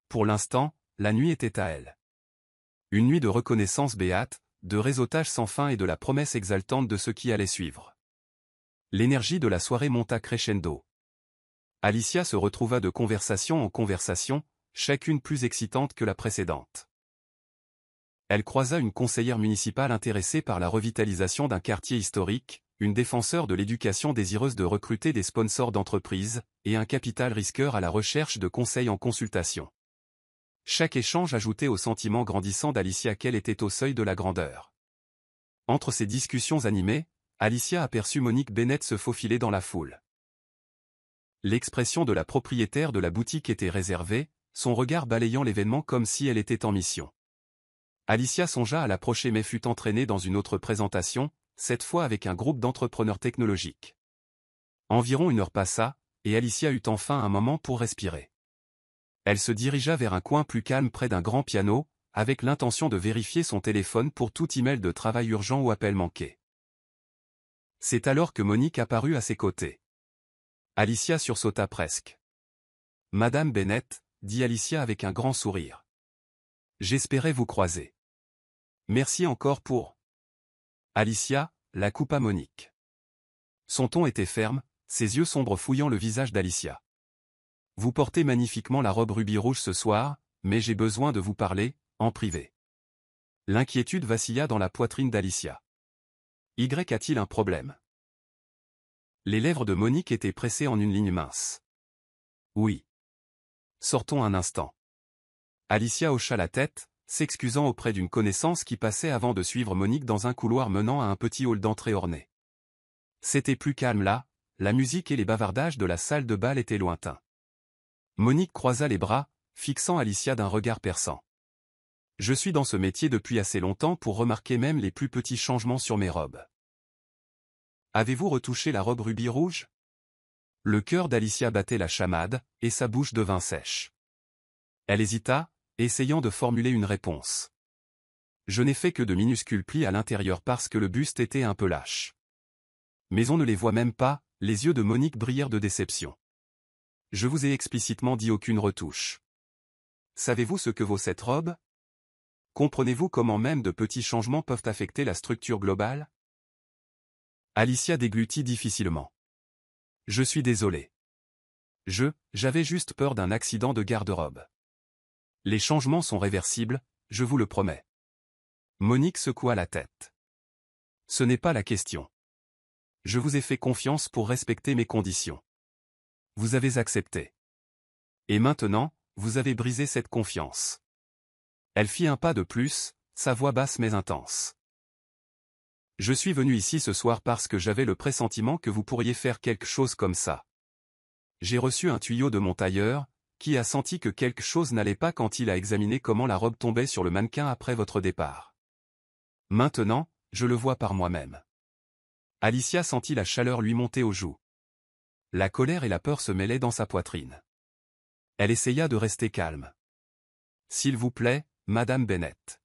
Pour l'instant, la nuit était à elle. Une nuit de reconnaissance béate, de réseautage sans fin et de la promesse exaltante de ce qui allait suivre. L'énergie de la soirée monta crescendo. Alicia se retrouva de conversation en conversation, chacune plus excitante que la précédente. Elle croisa une conseillère municipale intéressée par la revitalisation d'un quartier historique, une défenseure de l'éducation désireuse de recruter des sponsors d'entreprise, et un capital risqueur à la recherche de conseils en consultation. Chaque échange ajoutait au sentiment grandissant d'Alicia qu'elle était au seuil de la grandeur. Entre ces discussions animées, Alicia aperçut Monique Bennett se faufiler dans la foule. L'expression de la propriétaire de la boutique était réservée, son regard balayant l'événement comme si elle était en mission. Alicia songea à l'approcher mais fut entraînée dans une autre présentation, cette fois avec un groupe d'entrepreneurs technologiques. Environ une heure passa, et Alicia eut enfin un moment pour respirer. Elle se dirigea vers un coin plus calme près d'un grand piano, avec l'intention de vérifier son téléphone pour tout email de travail urgent ou appel manqué. C'est alors que Monique apparut à ses côtés. Alicia sursauta presque. « Madame Bennett », dit Alicia avec un grand sourire. « J'espérais vous croiser. Merci encore pour... » Alicia, la coupa Monique. Son ton était ferme, ses yeux sombres fouillant le visage d'Alicia. « Vous portez magnifiquement la robe rubis rouge ce soir, mais j'ai besoin de vous parler, en privé. » L'inquiétude vacilla dans la poitrine d'Alicia. Y a-t-il un problème? Les lèvres de Monique étaient pressées en une ligne mince. Oui. Sortons un instant. Alicia hocha la tête, s'excusant auprès d'une connaissance qui passait avant de suivre Monique dans un couloir menant à un petit hall d'entrée orné. C'était plus calme là, la musique et les bavardages de la salle de bal étaient lointains. Monique croisa les bras, fixant Alicia d'un regard perçant. « Je suis dans ce métier depuis assez longtemps pour remarquer même les plus petits changements sur mes robes. Avez-vous retouché la robe rubis rouge ?» Le cœur d'Alicia battait la chamade, et sa bouche devint sèche. Elle hésita, essayant de formuler une réponse. « Je n'ai fait que de minuscules plis à l'intérieur parce que le buste était un peu lâche. » Mais on ne les voit même pas, les yeux de Monique brillèrent de déception. « Je vous ai explicitement dit aucune retouche. Savez-vous ce que vaut cette robe? Comprenez-vous comment même de petits changements peuvent affecter la structure globale ?» Alicia déglutit difficilement. « Je suis désolée. J'avais juste peur d'un accident de garde-robe. Les changements sont réversibles, je vous le promets. » Monique secoua la tête. « Ce n'est pas la question. Je vous ai fait confiance pour respecter mes conditions. Vous avez accepté. Et maintenant, vous avez brisé cette confiance. » Elle fit un pas de plus, sa voix basse mais intense. « Je suis venu ici ce soir parce que j'avais le pressentiment que vous pourriez faire quelque chose comme ça. J'ai reçu un tuyau de mon tailleur, qui a senti que quelque chose n'allait pas quand il a examiné comment la robe tombait sur le mannequin après votre départ. Maintenant, je le vois par moi-même. » Alicia sentit la chaleur lui monter aux joues. La colère et la peur se mêlaient dans sa poitrine. Elle essaya de rester calme. « S'il vous plaît, Madame Bennett.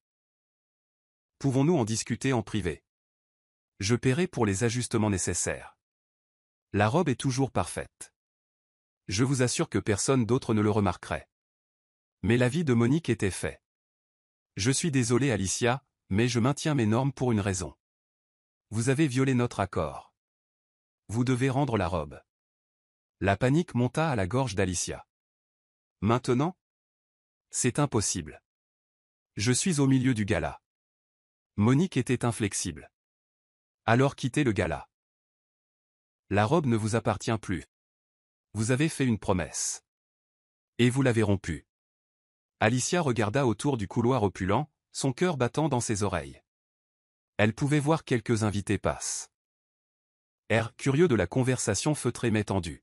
Pouvons-nous en discuter en privé? Je paierai pour les ajustements nécessaires. La robe est toujours parfaite. Je vous assure que personne d'autre ne le remarquerait. » Mais l'avis de Monique était fait. « Je suis désolé Alicia, mais je maintiens mes normes pour une raison. Vous avez violé notre accord. Vous devez rendre la robe. » La panique monta à la gorge d'Alicia. « Maintenant? C'est impossible. Je suis au milieu du gala. » Monique était inflexible. « Alors quittez le gala. La robe ne vous appartient plus. Vous avez fait une promesse. Et vous l'avez rompue. » Alicia regarda autour du couloir opulent, son cœur battant dans ses oreilles. Elle pouvait voir quelques invités passe. Air curieux de la conversation feutrée mais tendue.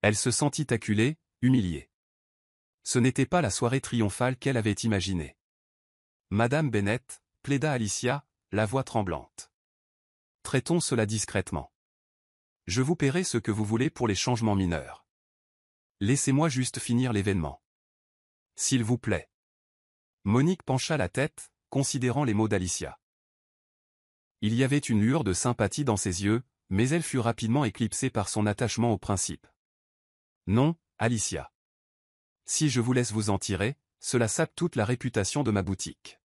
Elle se sentit acculée, humiliée. Ce n'était pas la soirée triomphale qu'elle avait imaginée. « Madame Bennett », plaida Alicia, la voix tremblante. « Traitons cela discrètement. Je vous paierai ce que vous voulez pour les changements mineurs. Laissez-moi juste finir l'événement. S'il vous plaît. » Monique pencha la tête, considérant les mots d'Alicia. Il y avait une lueur de sympathie dans ses yeux, mais elle fut rapidement éclipsée par son attachement au principe. « Non, Alicia. Si je vous laisse vous en tirer, cela sape toute la réputation de ma boutique.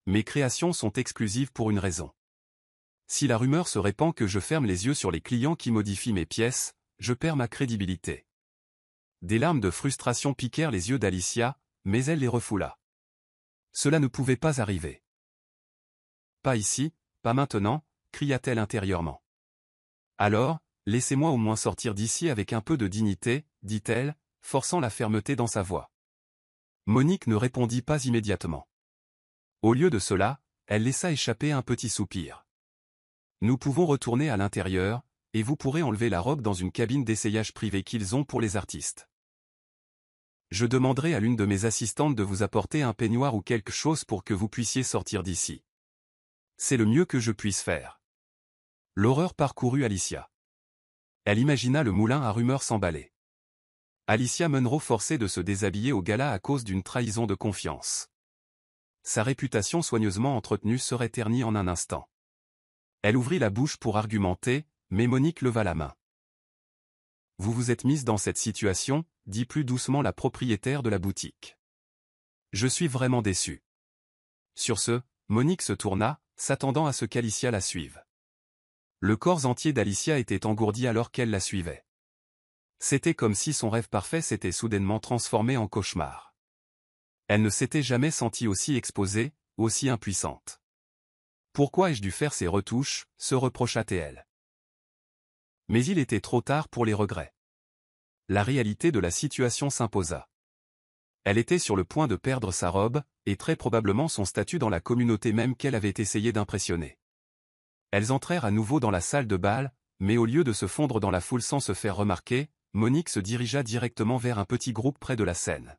Mes créations sont exclusives pour une raison. Si la rumeur se répand que je ferme les yeux sur les clients qui modifient mes pièces, je perds ma crédibilité. Des larmes de frustration piquèrent les yeux d'Alicia, mais elle les refoula. Cela ne pouvait pas arriver. Pas ici, pas maintenant, cria-t-elle intérieurement. Alors, laissez-moi au moins sortir d'ici avec un peu de dignité, dit-elle, forçant la fermeté dans sa voix. Monique ne répondit pas immédiatement. Au lieu de cela, elle laissa échapper un petit soupir. Nous pouvons retourner à l'intérieur, et vous pourrez enlever la robe dans une cabine d'essayage privée qu'ils ont pour les artistes. Je demanderai à l'une de mes assistantes de vous apporter un peignoir ou quelque chose pour que vous puissiez sortir d'ici. C'est le mieux que je puisse faire. L'horreur parcourut Alicia. Elle imagina le moulin à rumeurs s'emballer. Alicia Munro forcée de se déshabiller au gala à cause d'une trahison de confiance. Sa réputation soigneusement entretenue serait ternie en un instant. Elle ouvrit la bouche pour argumenter, mais Monique leva la main. Vous vous êtes mise dans cette situation, dit plus doucement la propriétaire de la boutique. Je suis vraiment déçu. Sur ce, Monique se tourna, s'attendant à ce qu'Alicia la suive. Le corps entier d'Alicia était engourdi alors qu'elle la suivait. C'était comme si son rêve parfait s'était soudainement transformé en cauchemar. Elle ne s'était jamais sentie aussi exposée, aussi impuissante. Pourquoi ai-je dû faire ces retouches, se reprocha-t-elle. Mais il était trop tard pour les regrets. La réalité de la situation s'imposa. Elle était sur le point de perdre sa robe, et très probablement son statut dans la communauté même qu'elle avait essayé d'impressionner. Elles entrèrent à nouveau dans la salle de bal, mais au lieu de se fondre dans la foule sans se faire remarquer, Monique se dirigea directement vers un petit groupe près de la scène.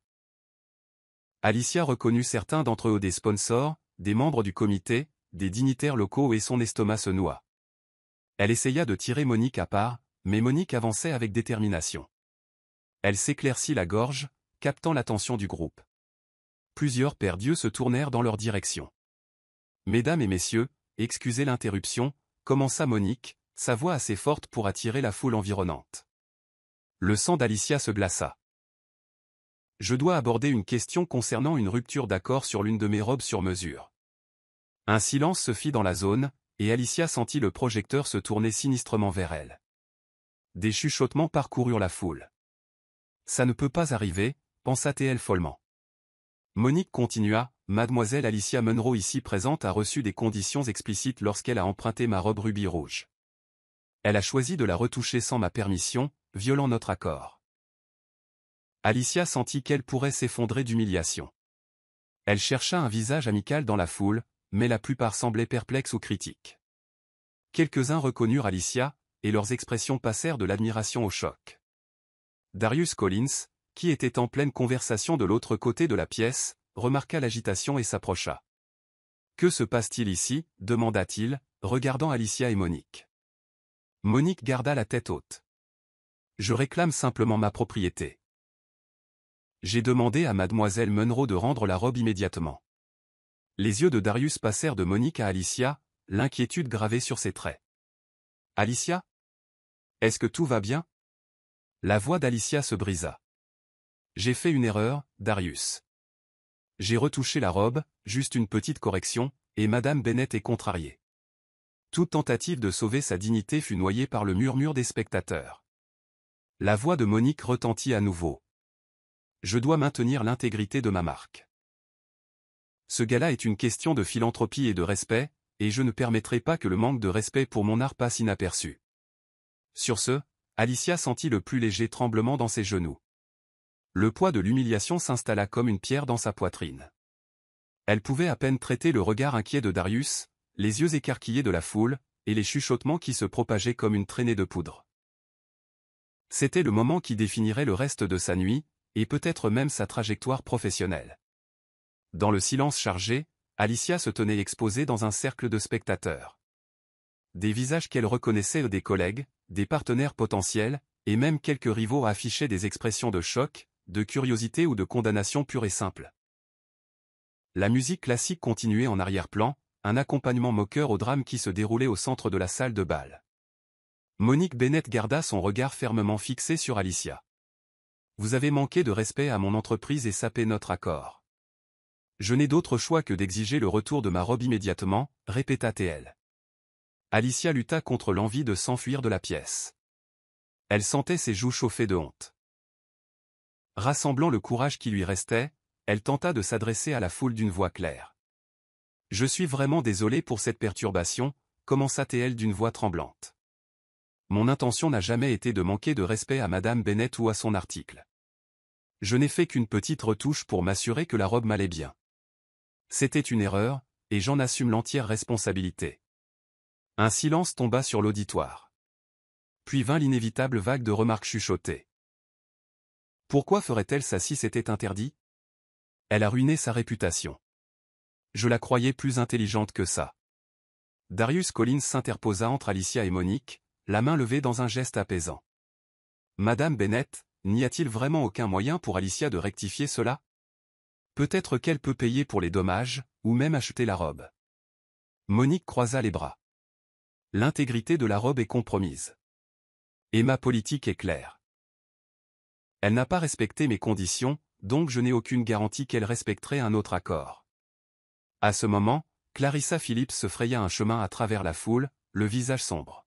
Alicia reconnut certains d'entre eux des sponsors, des membres du comité, des dignitaires locaux et son estomac se noua. Elle essaya de tirer Monique à part, mais Monique avançait avec détermination. Elle s'éclaircit la gorge, captant l'attention du groupe. Plusieurs paires d'yeux se tournèrent dans leur direction. « Mesdames et messieurs, excusez l'interruption », commença Monique, sa voix assez forte pour attirer la foule environnante. Le sang d'Alicia se glaça. « Je dois aborder une question concernant une rupture d'accord sur l'une de mes robes sur mesure. » Un silence se fit dans la zone, et Alicia sentit le projecteur se tourner sinistrement vers elle. Des chuchotements parcoururent la foule. « Ça ne peut pas arriver », pensa-t-elle follement. Monique continua, « Mademoiselle Alicia Munro ici présente a reçu des conditions explicites lorsqu'elle a emprunté ma robe rubis rouge. Elle a choisi de la retoucher sans ma permission, violant notre accord. » Alicia sentit qu'elle pourrait s'effondrer d'humiliation. Elle chercha un visage amical dans la foule, mais la plupart semblaient perplexes ou critiques. Quelques-uns reconnurent Alicia, et leurs expressions passèrent de l'admiration au choc. Darius Collins, qui était en pleine conversation de l'autre côté de la pièce, remarqua l'agitation et s'approcha. « Que se passe-t-il ici » demanda-t-il, regardant Alicia et Monique. Monique garda la tête haute. « Je réclame simplement ma propriété. J'ai demandé à mademoiselle Munro de rendre la robe immédiatement. » Les yeux de Darius passèrent de Monique à Alicia, l'inquiétude gravée sur ses traits. « Alicia ? Est-ce que tout va bien ?» La voix d'Alicia se brisa. « J'ai fait une erreur, Darius. J'ai retouché la robe, juste une petite correction, et Madame Bennett est contrariée. » Toute tentative de sauver sa dignité fut noyée par le murmure des spectateurs. La voix de Monique retentit à nouveau. « Je dois maintenir l'intégrité de ma marque. Ce gala est une question de philanthropie et de respect, et je ne permettrai pas que le manque de respect pour mon art passe inaperçu. » Sur ce, Alicia sentit le plus léger tremblement dans ses genoux. Le poids de l'humiliation s'installa comme une pierre dans sa poitrine. Elle pouvait à peine traiter le regard inquiet de Darius, les yeux écarquillés de la foule, et les chuchotements qui se propageaient comme une traînée de poudre. C'était le moment qui définirait le reste de sa nuit, et peut-être même sa trajectoire professionnelle. Dans le silence chargé, Alicia se tenait exposée dans un cercle de spectateurs. Des visages qu'elle reconnaissait des collègues, des partenaires potentiels, et même quelques rivaux affichaient des expressions de choc, de curiosité ou de condamnation pure et simple. La musique classique continuait en arrière-plan, un accompagnement moqueur au drame qui se déroulait au centre de la salle de bal. Monique Bennett garda son regard fermement fixé sur Alicia. « Vous avez manqué de respect à mon entreprise et sapé notre accord. Je n'ai d'autre choix que d'exiger le retour de ma robe immédiatement, répéta-t-elle. Alicia lutta contre l'envie de s'enfuir de la pièce. Elle sentait ses joues chauffer de honte. Rassemblant le courage qui lui restait, elle tenta de s'adresser à la foule d'une voix claire. « Je suis vraiment désolée pour cette perturbation », commença-t-elle d'une voix tremblante. « Mon intention n'a jamais été de manquer de respect à Madame Bennet ou à son article. Je n'ai fait qu'une petite retouche pour m'assurer que la robe m'allait bien. C'était une erreur, et j'en assume l'entière responsabilité. » Un silence tomba sur l'auditoire. Puis vint l'inévitable vague de remarques chuchotées. Pourquoi ferait-elle ça si c'était interdit? Elle a ruiné sa réputation. Je la croyais plus intelligente que ça. Darius Collins s'interposa entre Alicia et Monique, la main levée dans un geste apaisant. Madame Bennet, n'y a-t-il vraiment aucun moyen pour Alicia de rectifier cela? Peut-être qu'elle peut payer pour les dommages, ou même acheter la robe. Monique croisa les bras. L'intégrité de la robe est compromise. Et ma politique est claire. Elle n'a pas respecté mes conditions, donc je n'ai aucune garantie qu'elle respecterait un autre accord. À ce moment, Clarissa Phillips se fraya un chemin à travers la foule, le visage sombre.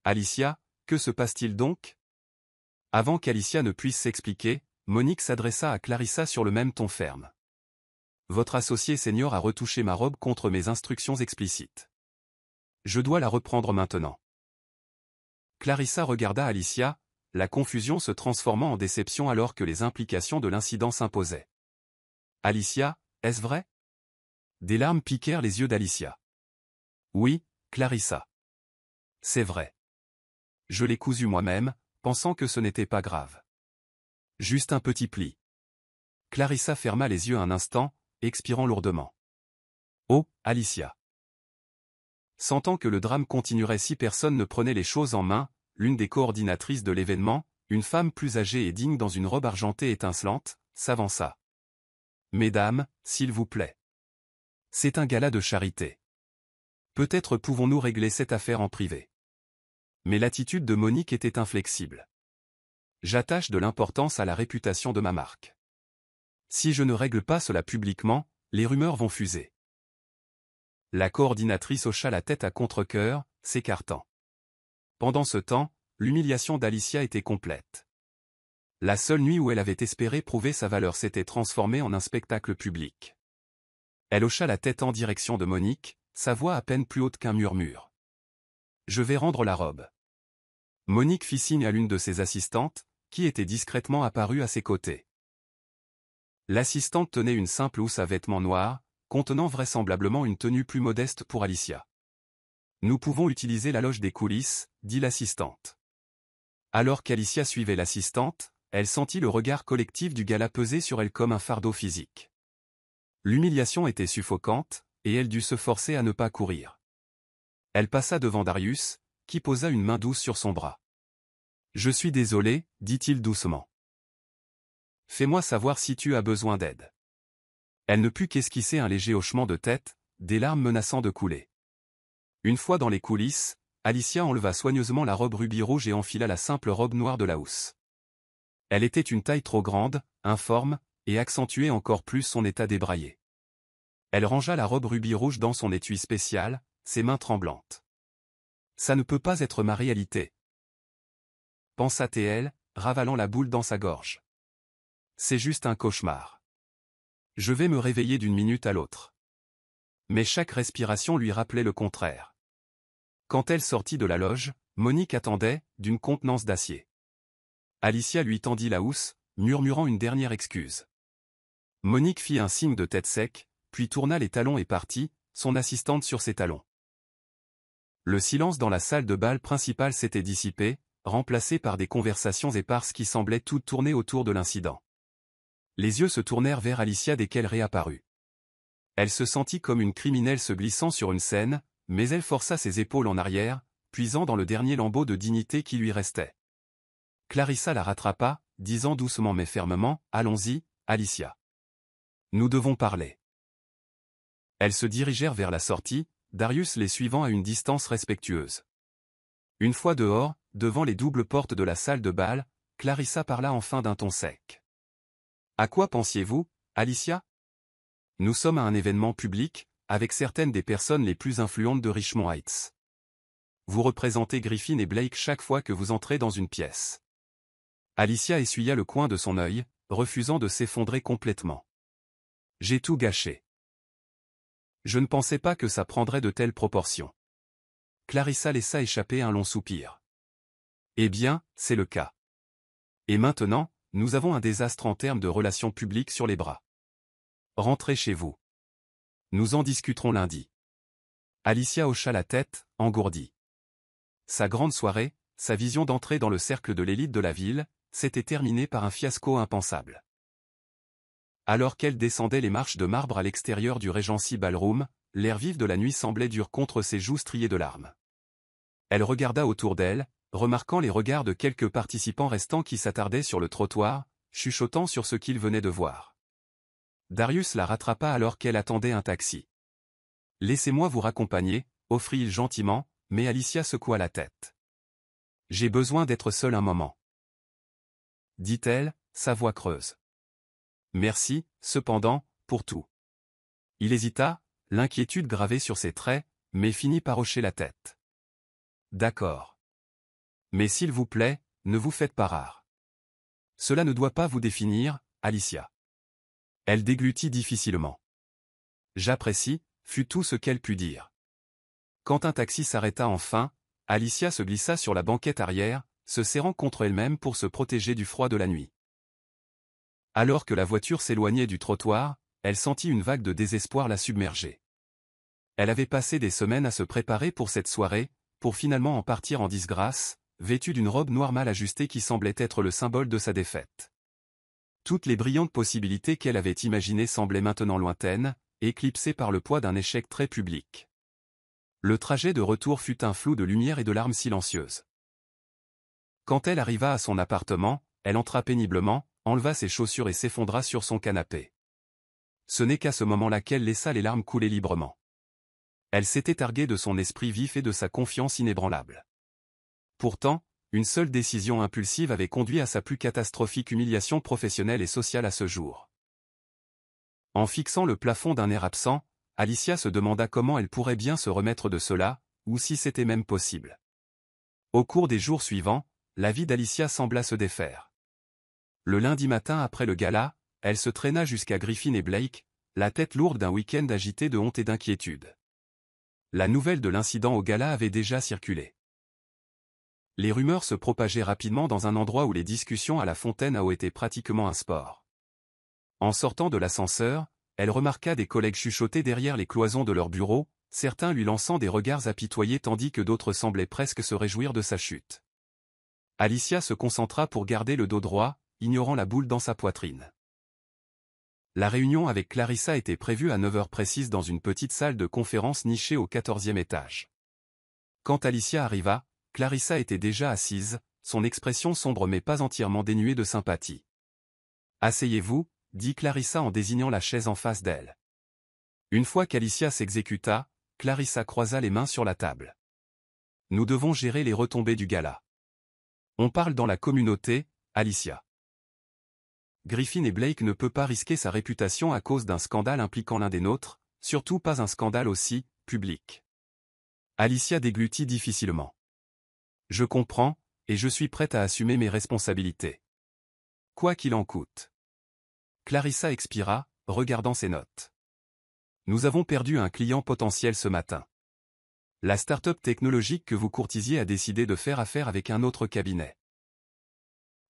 Alicia, que se passe-t-il donc? Avant qu'Alicia ne puisse s'expliquer, Monique s'adressa à Clarissa sur le même ton ferme. Votre associé senior a retouché ma robe contre mes instructions explicites. Je dois la reprendre maintenant. Clarissa regarda Alicia, la confusion se transformant en déception alors que les implications de l'incident s'imposaient. Alicia, est-ce vrai? Des larmes piquèrent les yeux d'Alicia. Oui, Clarissa. C'est vrai. Je l'ai cousu moi-même, pensant que ce n'était pas grave. Juste un petit pli. Clarissa ferma les yeux un instant, expirant lourdement. Oh, Alicia. Sentant que le drame continuerait si personne ne prenait les choses en main, l'une des coordinatrices de l'événement, une femme plus âgée et digne dans une robe argentée étincelante, s'avança. Mesdames, s'il vous plaît. C'est un gala de charité. Peut-être pouvons-nous régler cette affaire en privé. Mais l'attitude de Monique était inflexible. J'attache de l'importance à la réputation de ma marque. Si je ne règle pas cela publiquement, les rumeurs vont fuser. La coordinatrice hocha la tête à contre-cœur, s'écartant. Pendant ce temps, l'humiliation d'Alicia était complète. La seule nuit où elle avait espéré prouver sa valeur s'était transformée en un spectacle public. Elle hocha la tête en direction de Monique, sa voix à peine plus haute qu'un murmure. « Je vais rendre la robe. » Monique fit signe à l'une de ses assistantes, qui était discrètement apparue à ses côtés. L'assistante tenait une simple housse à vêtements noirs, contenant vraisemblablement une tenue plus modeste pour Alicia. « Nous pouvons utiliser la loge des coulisses, » dit l'assistante. Alors qu'Alicia suivait l'assistante, elle sentit le regard collectif du gala peser sur elle comme un fardeau physique. L'humiliation était suffocante, et elle dut se forcer à ne pas courir. Elle passa devant Darius, qui posa une main douce sur son bras. « Je suis désolé, dit-il doucement. Fais-moi savoir si tu as besoin d'aide. » Elle ne put qu'esquisser un léger hochement de tête, des larmes menaçant de couler. Une fois dans les coulisses, Alicia enleva soigneusement la robe rubis rouge et enfila la simple robe noire de la housse. Elle était une taille trop grande, informe, et accentuait encore plus son état débraillé. Elle rangea la robe rubis rouge dans son étui spécial, ses mains tremblantes. « Ça ne peut pas être ma réalité. » pensa-t-elle, ravalant la boule dans sa gorge. « C'est juste un cauchemar. Je vais me réveiller d'une minute à l'autre. » Mais chaque respiration lui rappelait le contraire. Quand elle sortit de la loge, Monique attendait, d'une contenance d'acier. Alicia lui tendit la housse, murmurant une dernière excuse. Monique fit un signe de tête sec, puis tourna les talons et partit, son assistante sur ses talons. Le silence dans la salle de bal principale s'était dissipé, remplacé par des conversations éparses qui semblaient toutes tourner autour de l'incident. Les yeux se tournèrent vers Alicia dès qu'elle réapparut. Elle se sentit comme une criminelle se glissant sur une scène, mais elle força ses épaules en arrière, puisant dans le dernier lambeau de dignité qui lui restait. Clarissa la rattrapa, disant doucement mais fermement, « Allons-y, Alicia. Nous devons parler. » Elles se dirigèrent vers la sortie, Darius les suivant à une distance respectueuse. Une fois dehors, devant les doubles portes de la salle de bal, Clarissa parla enfin d'un ton sec. « À quoi pensiez-vous, Alicia ? Nous sommes à un événement public, avec certaines des personnes les plus influentes de Richmond Heights. Vous représentez Griffin et Blake chaque fois que vous entrez dans une pièce. Alicia essuya le coin de son œil, refusant de s'effondrer complètement. J'ai tout gâché. Je ne pensais pas que ça prendrait de telles proportions. Clarissa laissa échapper un long soupir. Eh bien, c'est le cas. Et maintenant, nous avons un désastre en termes de relations publiques sur les bras. Rentrez chez vous. Nous en discuterons lundi. Alicia hocha la tête, engourdie. Sa grande soirée, sa vision d'entrer dans le cercle de l'élite de la ville, s'était terminée par un fiasco impensable. Alors qu'elle descendait les marches de marbre à l'extérieur du Regency Ballroom, l'air vif de la nuit semblait dur contre ses joues striées de larmes. Elle regarda autour d'elle, remarquant les regards de quelques participants restants qui s'attardaient sur le trottoir, chuchotant sur ce qu'ils venaient de voir. Darius la rattrapa alors qu'elle attendait un taxi. « Laissez-moi vous raccompagner », offrit-il gentiment, mais Alicia secoua la tête. « J'ai besoin d'être seule un moment. » dit-elle, sa voix creuse. « Merci, cependant, pour tout. » Il hésita, l'inquiétude gravée sur ses traits, mais finit par hocher la tête. « D'accord. Mais s'il vous plaît, ne vous faites pas rare. Cela ne doit pas vous définir, Alicia. » Elle déglutit difficilement. « J'apprécie », fut tout ce qu'elle put dire. Quand un taxi s'arrêta enfin, Alicia se glissa sur la banquette arrière, se serrant contre elle-même pour se protéger du froid de la nuit. Alors que la voiture s'éloignait du trottoir, elle sentit une vague de désespoir la submerger. Elle avait passé des semaines à se préparer pour cette soirée, pour finalement en partir en disgrâce, vêtue d'une robe noire mal ajustée qui semblait être le symbole de sa défaite. Toutes les brillantes possibilités qu'elle avait imaginées semblaient maintenant lointaines, éclipsées par le poids d'un échec très public. Le trajet de retour fut un flou de lumière et de larmes silencieuses. Quand elle arriva à son appartement, elle entra péniblement, enleva ses chaussures et s'effondra sur son canapé. Ce n'est qu'à ce moment-là qu'elle laissa les larmes couler librement. Elle s'était targuée de son esprit vif et de sa confiance inébranlable. Pourtant, une seule décision impulsive avait conduit à sa plus catastrophique humiliation professionnelle et sociale à ce jour. En fixant le plafond d'un air absent, Alicia se demanda comment elle pourrait bien se remettre de cela, ou si c'était même possible. Au cours des jours suivants, la vie d'Alicia sembla se défaire. Le lundi matin après le gala, elle se traîna jusqu'à Griffin et Blake, la tête lourde d'un week-end agité de honte et d'inquiétude. La nouvelle de l'incident au gala avait déjà circulé. Les rumeurs se propageaient rapidement dans un endroit où les discussions à la fontaine à eau étaient pratiquement un sport. En sortant de l'ascenseur, elle remarqua des collègues chuchoter derrière les cloisons de leur bureau, certains lui lançant des regards apitoyés tandis que d'autres semblaient presque se réjouir de sa chute. Alicia se concentra pour garder le dos droit, ignorant la boule dans sa poitrine. La réunion avec Clarissa était prévue à 9 heures précises dans une petite salle de conférence nichée au 14e étage. Quand Alicia arriva, Clarissa était déjà assise, son expression sombre mais pas entièrement dénuée de sympathie. « Asseyez-vous » dit Clarissa en désignant la chaise en face d'elle. Une fois qu'Alicia s'exécuta, Clarissa croisa les mains sur la table. « Nous devons gérer les retombées du gala. On parle dans la communauté, Alicia. Griffin et Blake ne peut pas risquer sa réputation à cause d'un scandale impliquant l'un des nôtres, surtout pas un scandale aussi public. » Alicia déglutit difficilement. « Je comprends, et je suis prête à assumer mes responsabilités. Quoi qu'il en coûte. » Clarissa expira, regardant ses notes. « Nous avons perdu un client potentiel ce matin. La start-up technologique que vous courtisiez a décidé de faire affaire avec un autre cabinet.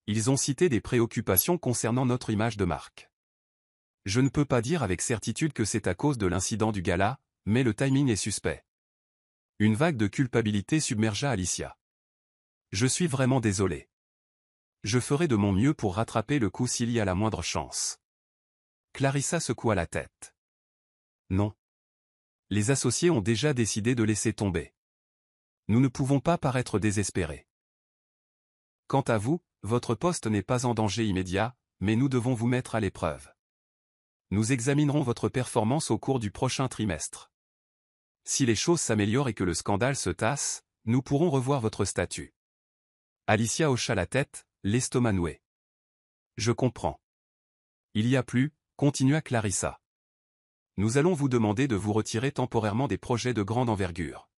Ils ont cité des préoccupations concernant notre image de marque. Je ne peux pas dire avec certitude que c'est à cause de l'incident du gala, mais le timing est suspect. » Une vague de culpabilité submergea Alicia. « Je suis vraiment désolé. Je ferai de mon mieux pour rattraper le coup s'il y a la moindre chance. » Clarissa secoua la tête. « Non. Les associés ont déjà décidé de laisser tomber. Nous ne pouvons pas paraître désespérés. Quant à vous, votre poste n'est pas en danger immédiat, mais nous devons vous mettre à l'épreuve. Nous examinerons votre performance au cours du prochain trimestre. Si les choses s'améliorent et que le scandale se tasse, nous pourrons revoir votre statut. » Alicia hocha la tête, l'estomac noué. « Je comprends. Il y a plus, continua Clarissa. Nous allons vous demander de vous retirer temporairement des projets de grande envergure.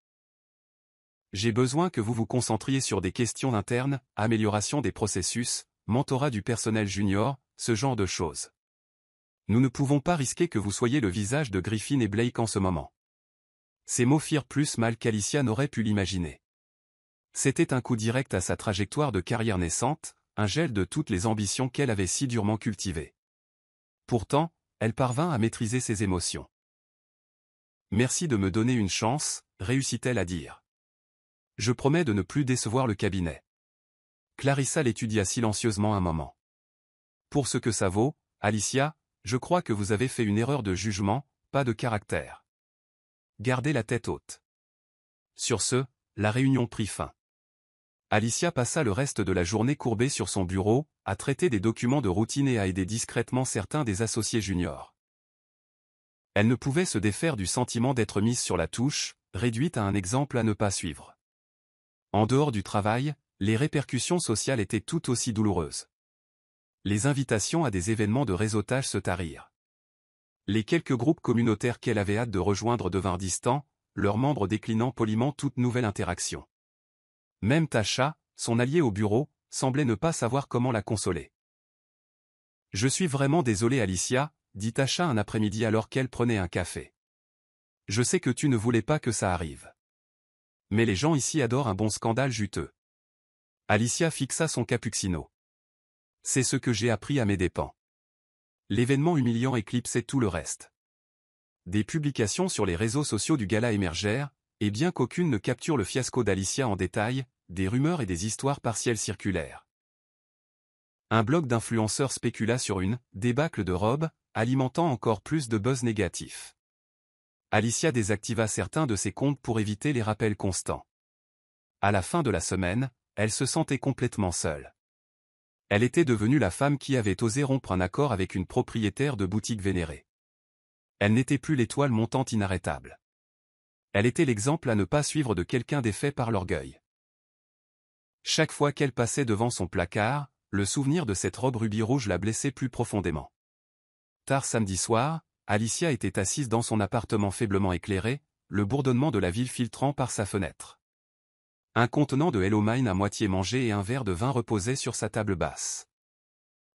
J'ai besoin que vous vous concentriez sur des questions internes, amélioration des processus, mentorat du personnel junior, ce genre de choses. Nous ne pouvons pas risquer que vous soyez le visage de Griffin et Blake en ce moment. » Ces mots firent plus mal qu'Alicia n'aurait pu l'imaginer. C'était un coup direct à sa trajectoire de carrière naissante, un gel de toutes les ambitions qu'elle avait si durement cultivées. Pourtant, elle parvint à maîtriser ses émotions. « Merci de me donner une chance », réussit-elle à dire. « Je promets de ne plus décevoir le cabinet. » Clarissa l'étudia silencieusement un moment. « Pour ce que ça vaut, Alicia, je crois que vous avez fait une erreur de jugement, pas de caractère. Gardez la tête haute. » Sur ce, la réunion prit fin. Alicia passa le reste de la journée courbée sur son bureau, à traiter des documents de routine et à aider discrètement certains des associés juniors. Elle ne pouvait se défaire du sentiment d'être mise sur la touche, réduite à un exemple à ne pas suivre. En dehors du travail, les répercussions sociales étaient tout aussi douloureuses. Les invitations à des événements de réseautage se tarirent. Les quelques groupes communautaires qu'elle avait hâte de rejoindre devinrent distants, leurs membres déclinant poliment toute nouvelle interaction. Même Tasha, son alliée au bureau, semblait ne pas savoir comment la consoler. « Je suis vraiment désolé Alicia, » dit Tasha un après-midi alors qu'elle prenait un café. « Je sais que tu ne voulais pas que ça arrive. Mais les gens ici adorent un bon scandale juteux. » Alicia fixa son cappuccino. « C'est ce que j'ai appris à mes dépens. » L'événement humiliant éclipsait tout le reste. Des publications sur les réseaux sociaux du gala émergèrent, et bien qu'aucune ne capture le fiasco d'Alicia en détail, des rumeurs et des histoires partielles circulèrent. Un blog d'influenceurs spécula sur une « débâcle de robe », alimentant encore plus de buzz négatif. Alicia désactiva certains de ses comptes pour éviter les rappels constants. À la fin de la semaine, elle se sentait complètement seule. Elle était devenue la femme qui avait osé rompre un accord avec une propriétaire de boutique vénérée. Elle n'était plus l'étoile montante inarrêtable. Elle était l'exemple à ne pas suivre de quelqu'un défait par l'orgueil. Chaque fois qu'elle passait devant son placard, le souvenir de cette robe rubis rouge la blessait plus profondément. Tard samedi soir, Alicia était assise dans son appartement faiblement éclairé, le bourdonnement de la ville filtrant par sa fenêtre. Un contenant de Hello Mine à moitié mangé et un verre de vin reposaient sur sa table basse.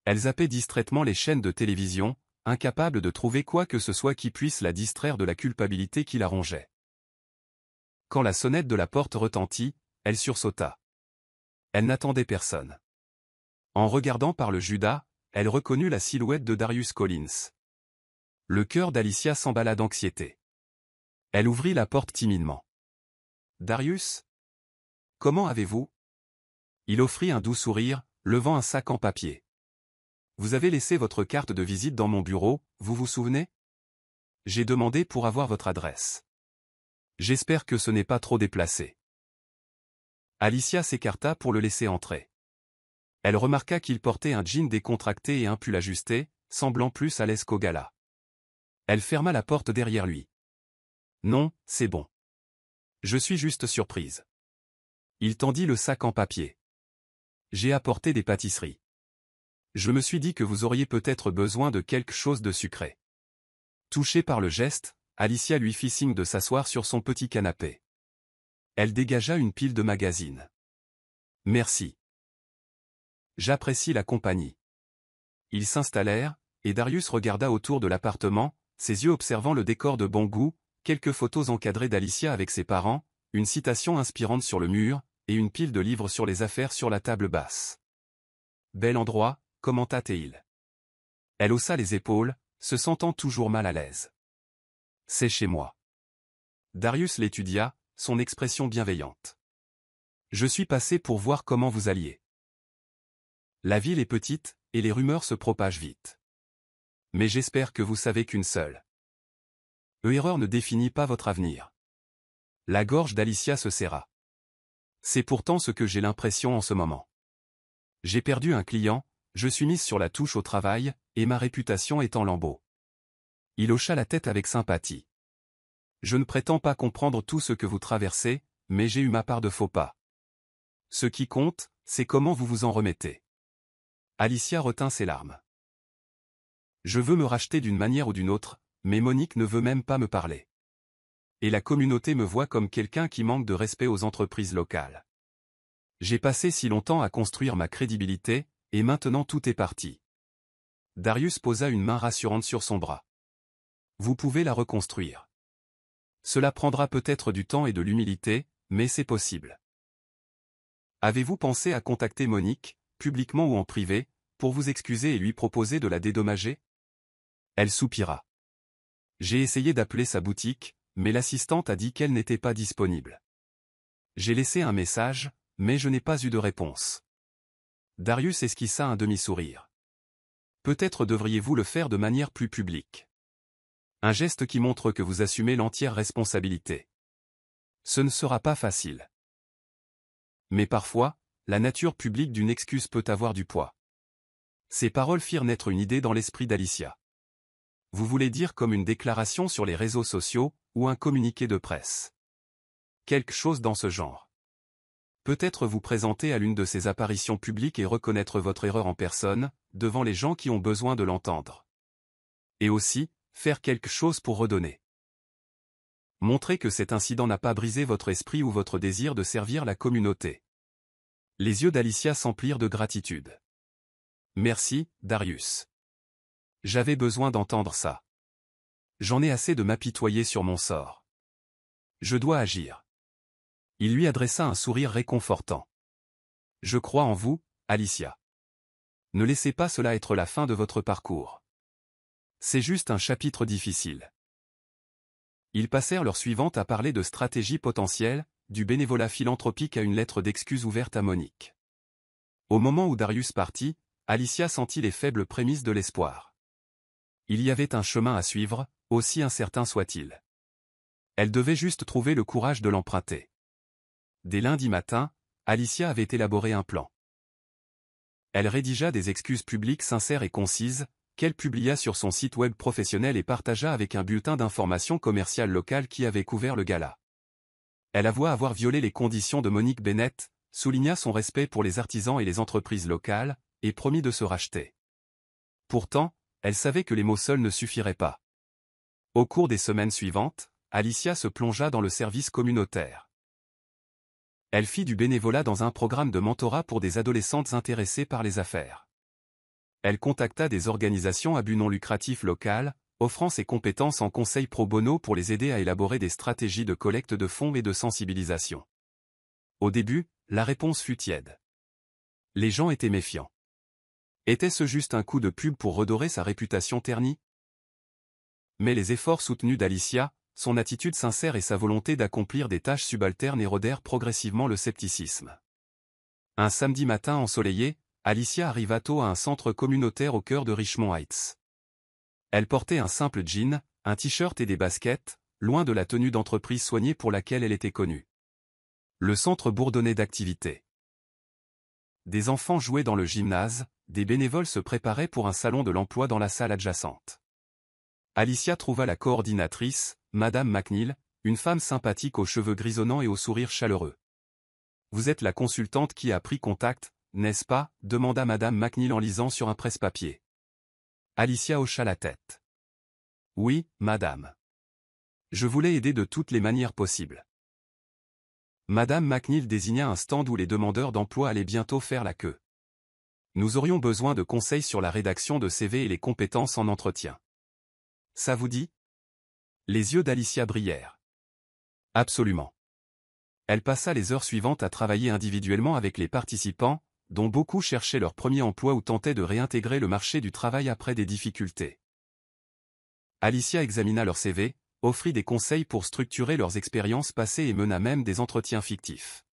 Elle zappait distraitement les chaînes de télévision, incapable de trouver quoi que ce soit qui puisse la distraire de la culpabilité qui la rongeait. Quand la sonnette de la porte retentit, elle sursauta. Elle n'attendait personne. En regardant par le Judas, elle reconnut la silhouette de Darius Collins. Le cœur d'Alicia s'emballa d'anxiété. Elle ouvrit la porte timidement. « Darius ? Comment avez-vous » Il offrit un doux sourire, levant un sac en papier. « Vous avez laissé votre carte de visite dans mon bureau, vous vous souvenez ? J'ai demandé pour avoir votre adresse. J'espère que ce n'est pas trop déplacé. » Alicia s'écarta pour le laisser entrer. Elle remarqua qu'il portait un jean décontracté et un pull ajusté, semblant plus à l'aise qu'au gala. Elle ferma la porte derrière lui. « Non, c'est bon. Je suis juste surprise. » Il tendit le sac en papier. « J'ai apporté des pâtisseries. Je me suis dit que vous auriez peut-être besoin de quelque chose de sucré. » Touchée par le geste, Alicia lui fit signe de s'asseoir sur son petit canapé. Elle dégagea une pile de magazines. « Merci. J'apprécie la compagnie. » Ils s'installèrent, et Darius regarda autour de l'appartement, ses yeux observant le décor de bon goût, quelques photos encadrées d'Alicia avec ses parents, une citation inspirante sur le mur, et une pile de livres sur les affaires sur la table basse. « Bel endroit », commenta-t-il. Elle haussa les épaules, se sentant toujours mal à l'aise. « C'est chez moi. » Darius l'étudia, son expression bienveillante. « Je suis passé pour voir comment vous alliez. La ville est petite, et les rumeurs se propagent vite. Mais j'espère que vous savez qu'une seule erreur ne définit pas votre avenir. » La gorge d'Alicia se serra. C'est pourtant ce que j'ai l'impression en ce moment. J'ai perdu un client, je suis mise sur la touche au travail, et ma réputation est en lambeaux. Il hocha la tête avec sympathie. Je ne prétends pas comprendre tout ce que vous traversez, mais j'ai eu ma part de faux pas. Ce qui compte, c'est comment vous vous en remettez. Alicia retint ses larmes. Je veux me racheter d'une manière ou d'une autre, mais Monique ne veut même pas me parler. Et la communauté me voit comme quelqu'un qui manque de respect aux entreprises locales. J'ai passé si longtemps à construire ma crédibilité, et maintenant tout est parti. Darius posa une main rassurante sur son bras. Vous pouvez la reconstruire. Cela prendra peut-être du temps et de l'humilité, mais c'est possible. Avez-vous pensé à contacter Monique, publiquement ou en privé, pour vous excuser et lui proposer de la dédommager? Elle soupira. J'ai essayé d'appeler sa boutique, mais l'assistante a dit qu'elle n'était pas disponible. J'ai laissé un message, mais je n'ai pas eu de réponse. Darius esquissa un demi-sourire. Peut-être devriez-vous le faire de manière plus publique. Un geste qui montre que vous assumez l'entière responsabilité. Ce ne sera pas facile. Mais parfois, la nature publique d'une excuse peut avoir du poids. Ces paroles firent naître une idée dans l'esprit d'Alicia. Vous voulez dire comme une déclaration sur les réseaux sociaux, ou un communiqué de presse. Quelque chose dans ce genre. Peut-être vous présenter à l'une de ces apparitions publiques et reconnaître votre erreur en personne, devant les gens qui ont besoin de l'entendre. Et aussi, faire quelque chose pour redonner. Montrez que cet incident n'a pas brisé votre esprit ou votre désir de servir la communauté. Les yeux d'Alicia s'emplirent de gratitude. Merci, Darius. J'avais besoin d'entendre ça. J'en ai assez de m'apitoyer sur mon sort. Je dois agir. Il lui adressa un sourire réconfortant. Je crois en vous, Alicia. Ne laissez pas cela être la fin de votre parcours. C'est juste un chapitre difficile. Ils passèrent l'heure suivante à parler de stratégies potentielles, du bénévolat philanthropique à une lettre d'excuse ouverte à Monique. Au moment où Darius partit, Alicia sentit les faibles prémices de l'espoir. Il y avait un chemin à suivre, aussi incertain soit-il. Elle devait juste trouver le courage de l'emprunter. Dès lundi matin, Alicia avait élaboré un plan. Elle rédigea des excuses publiques sincères et concises, qu'elle publia sur son site web professionnel et partagea avec un bulletin d'information commerciale local qui avait couvert le gala. Elle avoua avoir violé les conditions de Monique Bennett, souligna son respect pour les artisans et les entreprises locales, et promit de se racheter. Pourtant, elle savait que les mots seuls ne suffiraient pas. Au cours des semaines suivantes, Alicia se plongea dans le service communautaire. Elle fit du bénévolat dans un programme de mentorat pour des adolescentes intéressées par les affaires. Elle contacta des organisations à but non lucratif locales, offrant ses compétences en conseil pro bono pour les aider à élaborer des stratégies de collecte de fonds et de sensibilisation. Au début, la réponse fut tiède. Les gens étaient méfiants. Était-ce juste un coup de pub pour redorer sa réputation ternie? Mais les efforts soutenus d'Alicia, son attitude sincère et sa volonté d'accomplir des tâches subalternes érodèrent progressivement le scepticisme. Un samedi matin ensoleillé, Alicia arriva tôt à un centre communautaire au cœur de Richmond Heights. Elle portait un simple jean, un t-shirt et des baskets, loin de la tenue d'entreprise soignée pour laquelle elle était connue. Le centre bourdonnait d'activités. Des enfants jouaient dans le gymnase, des bénévoles se préparaient pour un salon de l'emploi dans la salle adjacente. Alicia trouva la coordinatrice, Madame McNeil, une femme sympathique aux cheveux grisonnants et au sourire chaleureux. « Vous êtes la consultante qui a pris contact, n'est-ce pas ?» demanda Madame McNeil en lisant sur un presse-papier. Alicia hocha la tête. « Oui, madame. Je voulais aider de toutes les manières possibles. » Madame McNeil désigna un stand où les demandeurs d'emploi allaient bientôt faire la queue. « Nous aurions besoin de conseils sur la rédaction de CV et les compétences en entretien. Ça vous dit ?» Les yeux d'Alicia brillèrent. Absolument. Elle passa les heures suivantes à travailler individuellement avec les participants, dont beaucoup cherchaient leur premier emploi ou tentaient de réintégrer le marché du travail après des difficultés. Alicia examina leur CV, offrit des conseils pour structurer leurs expériences passées et mena même des entretiens fictifs.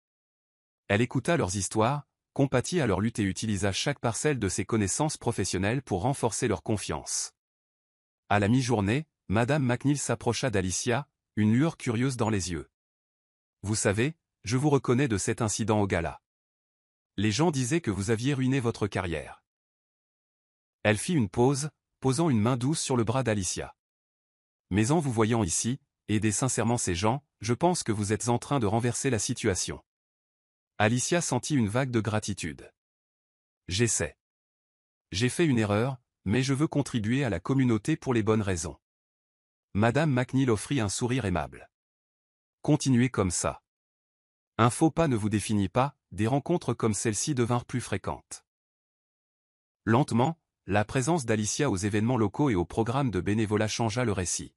Elle écouta leurs histoires, compatit à leur lutte et utilisa chaque parcelle de ses connaissances professionnelles pour renforcer leur confiance. À la mi-journée, Madame McNeil s'approcha d'Alicia, une lueur curieuse dans les yeux. « Vous savez, je vous reconnais de cet incident au gala. Les gens disaient que vous aviez ruiné votre carrière. » Elle fit une pause, posant une main douce sur le bras d'Alicia. « Mais en vous voyant ici, aider sincèrement ces gens, je pense que vous êtes en train de renverser la situation. » Alicia sentit une vague de gratitude. « J'essaie. J'ai fait une erreur, mais je veux contribuer à la communauté pour les bonnes raisons. Madame McNeil offrit un sourire aimable. Continuez comme ça. Un faux pas ne vous définit pas, des rencontres comme celle-ci devinrent plus fréquentes. Lentement, la présence d'Alicia aux événements locaux et aux programmes de bénévolat changea le récit.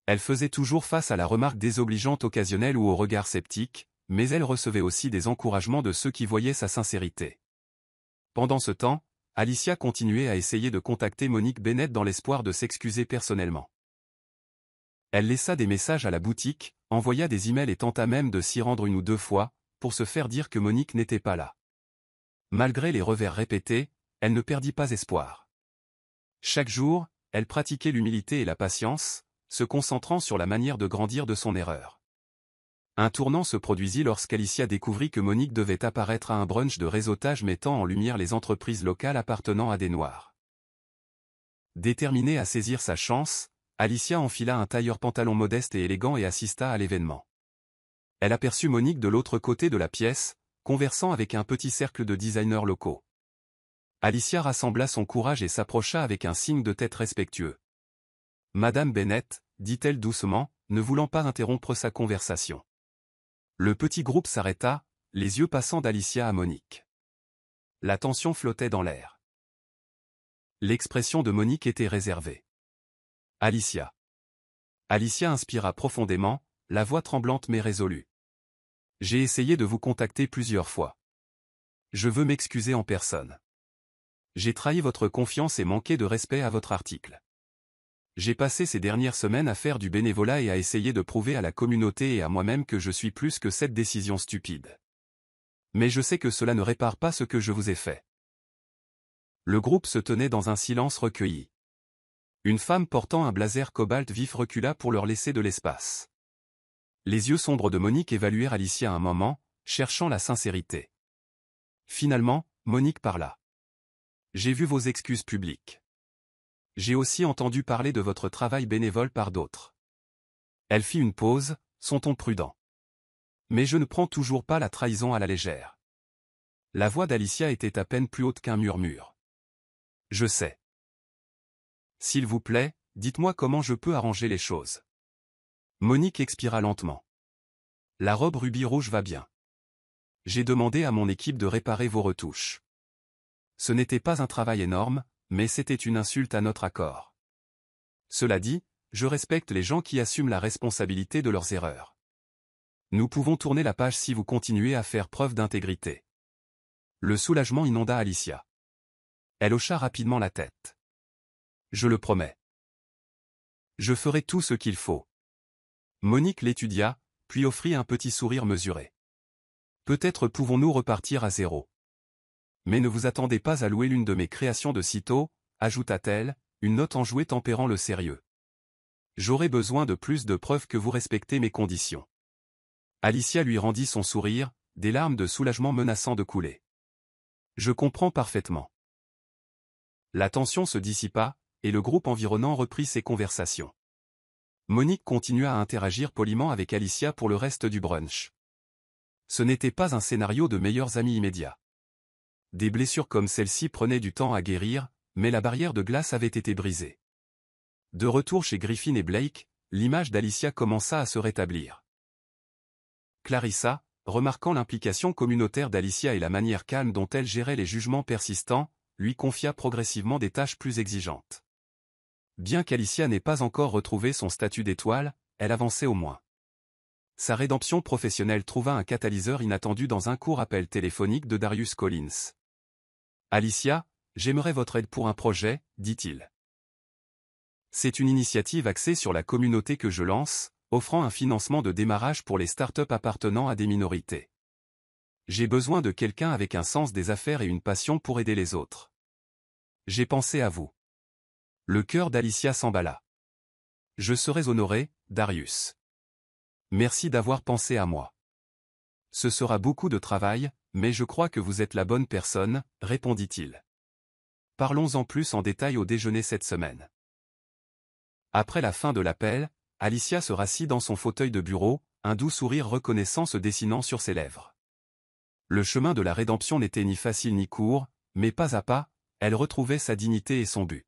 Elle faisait toujours face à la remarque désobligeante occasionnelle ou au regard sceptique, mais elle recevait aussi des encouragements de ceux qui voyaient sa sincérité. Pendant ce temps, Alicia continuait à essayer de contacter Monique Bennett dans l'espoir de s'excuser personnellement. Elle laissa des messages à la boutique, envoya des emails et tenta même de s'y rendre une ou deux fois, pour se faire dire que Monique n'était pas là. Malgré les revers répétés, elle ne perdit pas espoir. Chaque jour, elle pratiquait l'humilité et la patience, se concentrant sur la manière de grandir de son erreur. Un tournant se produisit lorsqu'Alicia découvrit que Monique devait apparaître à un brunch de réseautage mettant en lumière les entreprises locales appartenant à des Noirs. Déterminée à saisir sa chance, Alicia enfila un tailleur-pantalon modeste et élégant et assista à l'événement. Elle aperçut Monique de l'autre côté de la pièce, conversant avec un petit cercle de designers locaux. Alicia rassembla son courage et s'approcha avec un signe de tête respectueux. « Madame Bennett, dit-elle doucement, ne voulant pas interrompre sa conversation. Le petit groupe s'arrêta, les yeux passant d'Alicia à Monique. La tension flottait dans l'air. L'expression de Monique était réservée. Alicia. Alicia inspira profondément, la voix tremblante mais résolue. J'ai essayé de vous contacter plusieurs fois. Je veux m'excuser en personne. J'ai trahi votre confiance et manqué de respect à votre article. J'ai passé ces dernières semaines à faire du bénévolat et à essayer de prouver à la communauté et à moi-même que je suis plus que cette décision stupide. Mais je sais que cela ne répare pas ce que je vous ai fait. Le groupe se tenait dans un silence recueilli. Une femme portant un blazer cobalt vif recula pour leur laisser de l'espace. Les yeux sombres de Monique évaluèrent Alicia un moment, cherchant la sincérité. Finalement, Monique parla. J'ai vu vos excuses publiques. J'ai aussi entendu parler de votre travail bénévole par d'autres. Elle fit une pause, son ton prudent. Mais je ne prends toujours pas la trahison à la légère. La voix d'Alicia était à peine plus haute qu'un murmure. Je sais. S'il vous plaît, dites-moi comment je peux arranger les choses. Monique expira lentement. La robe rubis rouge va bien. J'ai demandé à mon équipe de réparer vos retouches. Ce n'était pas un travail énorme, mais c'était une insulte à notre accord. Cela dit, je respecte les gens qui assument la responsabilité de leurs erreurs. Nous pouvons tourner la page si vous continuez à faire preuve d'intégrité. Le soulagement inonda Alicia. Elle hocha rapidement la tête. Je le promets. Je ferai tout ce qu'il faut. Monique l'étudia, puis offrit un petit sourire mesuré. Peut-être pouvons-nous repartir à zéro. Mais ne vous attendez pas à louer l'une de mes créations de sitôt, ajouta-t-elle, une note enjouée tempérant le sérieux. J'aurai besoin de plus de preuves que vous respectez mes conditions. Alicia lui rendit son sourire, des larmes de soulagement menaçant de couler. Je comprends parfaitement. La tension se dissipa, et le groupe environnant reprit ses conversations. Monique continua à interagir poliment avec Alicia pour le reste du brunch. Ce n'était pas un scénario de meilleurs amis immédiats. Des blessures comme celle-ci prenaient du temps à guérir, mais la barrière de glace avait été brisée. De retour chez Griffin et Blake, l'image d'Alicia commença à se rétablir. Clarissa, remarquant l'implication communautaire d'Alicia et la manière calme dont elle gérait les jugements persistants, lui confia progressivement des tâches plus exigeantes. Bien qu'Alicia n'ait pas encore retrouvé son statut d'étoile, elle avançait au moins. Sa rédemption professionnelle trouva un catalyseur inattendu dans un court appel téléphonique de Darius Collins. « Alicia, j'aimerais votre aide pour un projet, dit-il. C'est une initiative axée sur la communauté que je lance, offrant un financement de démarrage pour les startups appartenant à des minorités. J'ai besoin de quelqu'un avec un sens des affaires et une passion pour aider les autres. J'ai pensé à vous. » Le cœur d'Alicia s'emballa. « Je serais honoré, Darius. Merci d'avoir pensé à moi. Ce sera beaucoup de travail, mais je crois que vous êtes la bonne personne, répondit-il. Parlons-en plus en détail au déjeuner cette semaine. » Après la fin de l'appel, Alicia se rassit dans son fauteuil de bureau, un doux sourire reconnaissant se dessinant sur ses lèvres. Le chemin de la rédemption n'était ni facile ni court, mais pas à pas, elle retrouvait sa dignité et son but.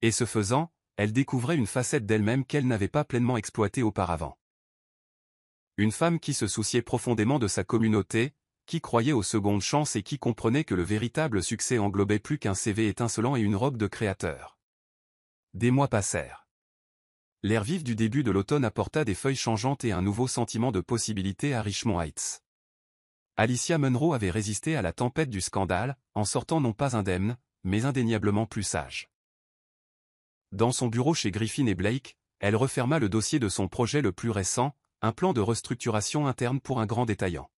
Et ce faisant, elle découvrait une facette d'elle-même qu'elle n'avait pas pleinement exploitée auparavant. Une femme qui se souciait profondément de sa communauté, qui croyait aux secondes chances et qui comprenait que le véritable succès englobait plus qu'un CV étincelant et une robe de créateur. Des mois passèrent. L'air vif du début de l'automne apporta des feuilles changeantes et un nouveau sentiment de possibilité à Richmond Heights. Alicia Munro avait résisté à la tempête du scandale, en sortant non pas indemne, mais indéniablement plus sage. Dans son bureau chez Griffin et Blake, elle referma le dossier de son projet le plus récent, un plan de restructuration interne pour un grand détaillant.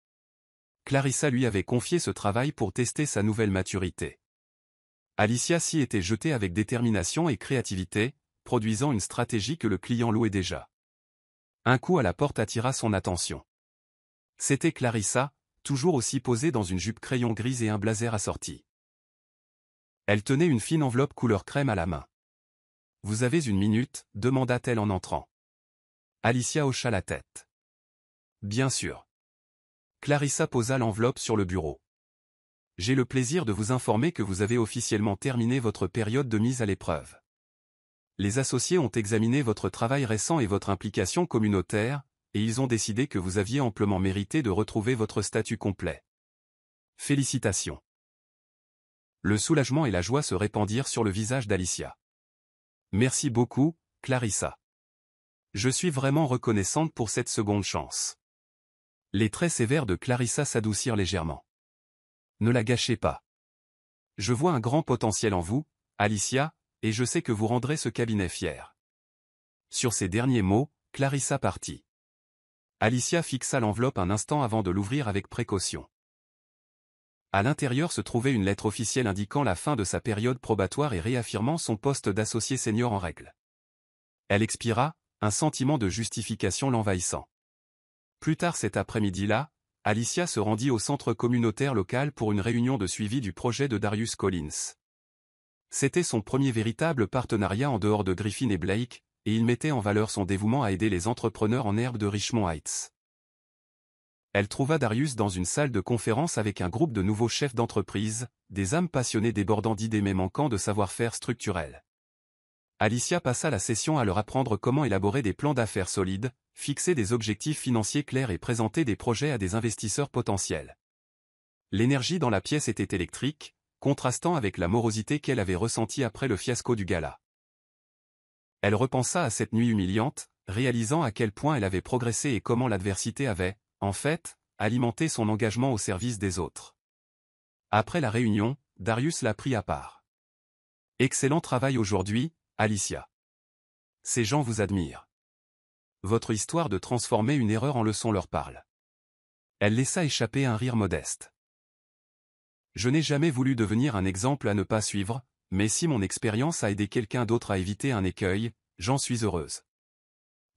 Clarissa lui avait confié ce travail pour tester sa nouvelle maturité. Alicia s'y était jetée avec détermination et créativité, produisant une stratégie que le client louait déjà. Un coup à la porte attira son attention. C'était Clarissa, toujours aussi posée dans une jupe crayon grise et un blazer assorti. Elle tenait une fine enveloppe couleur crème à la main. « Vous avez une minute ?» demanda-t-elle en entrant. Alicia hocha la tête. « Bien sûr. » Clarissa posa l'enveloppe sur le bureau. « J'ai le plaisir de vous informer que vous avez officiellement terminé votre période de mise à l'épreuve. Les associés ont examiné votre travail récent et votre implication communautaire, et ils ont décidé que vous aviez amplement mérité de retrouver votre statut complet. Félicitations. » Le soulagement et la joie se répandirent sur le visage d'Alicia. « Merci beaucoup, Clarissa. Je suis vraiment reconnaissante pour cette seconde chance. » Les traits sévères de Clarissa s'adoucirent légèrement. « Ne la gâchez pas. Je vois un grand potentiel en vous, Alicia, et je sais que vous rendrez ce cabinet fier. » Sur ces derniers mots, Clarissa partit. Alicia fixa l'enveloppe un instant avant de l'ouvrir avec précaution. À l'intérieur se trouvait une lettre officielle indiquant la fin de sa période probatoire et réaffirmant son poste d'associé senior en règle. Elle expira, un sentiment de justification l'envahissant. Plus tard cet après-midi-là, Alicia se rendit au centre communautaire local pour une réunion de suivi du projet de Darius Collins. C'était son premier véritable partenariat en dehors de Griffin et Blake, et il mettait en valeur son dévouement à aider les entrepreneurs en herbe de Richmond Heights. Elle trouva Darius dans une salle de conférence avec un groupe de nouveaux chefs d'entreprise, des âmes passionnées débordant d'idées mais manquant de savoir-faire structurel. Alicia passa la session à leur apprendre comment élaborer des plans d'affaires solides, fixer des objectifs financiers clairs et présenter des projets à des investisseurs potentiels. L'énergie dans la pièce était électrique, contrastant avec la morosité qu'elle avait ressentie après le fiasco du gala. Elle repensa à cette nuit humiliante, réalisant à quel point elle avait progressé et comment l'adversité avait, en fait, alimenté son engagement au service des autres. Après la réunion, Darius la prit à part. « Excellent travail aujourd'hui, Alicia. Ces gens vous admirent. Votre histoire de transformer une erreur en leçon leur parle. » Elle laissa échapper un rire modeste. « Je n'ai jamais voulu devenir un exemple à ne pas suivre, mais si mon expérience a aidé quelqu'un d'autre à éviter un écueil, j'en suis heureuse. »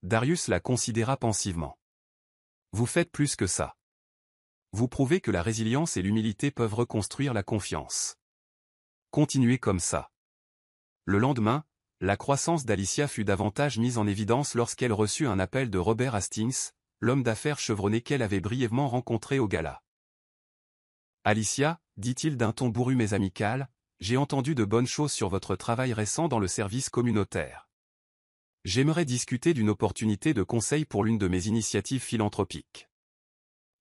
Darius la considéra pensivement. « Vous faites plus que ça. Vous prouvez que la résilience et l'humilité peuvent reconstruire la confiance. Continuez comme ça. » Le lendemain, la croissance d'Alicia fut davantage mise en évidence lorsqu'elle reçut un appel de Robert Hastings, l'homme d'affaires chevronné qu'elle avait brièvement rencontré au gala. « Alicia, dit-il d'un ton bourru mais amical, j'ai entendu de bonnes choses sur votre travail récent dans le service communautaire. J'aimerais discuter d'une opportunité de conseil pour l'une de mes initiatives philanthropiques. »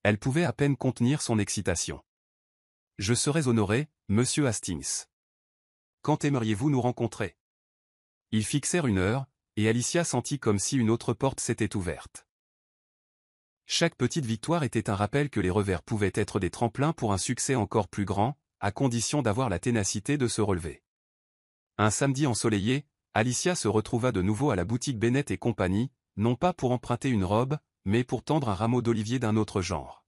Elle pouvait à peine contenir son excitation. « Je serais honoré, monsieur Hastings. Quand aimeriez-vous nous rencontrer ? » Ils fixèrent une heure, et Alicia sentit comme si une autre porte s'était ouverte. Chaque petite victoire était un rappel que les revers pouvaient être des tremplins pour un succès encore plus grand, à condition d'avoir la ténacité de se relever. Un samedi ensoleillé, Alicia se retrouva de nouveau à la boutique Bennett et compagnie, non pas pour emprunter une robe, mais pour tendre un rameau d'olivier d'un autre genre.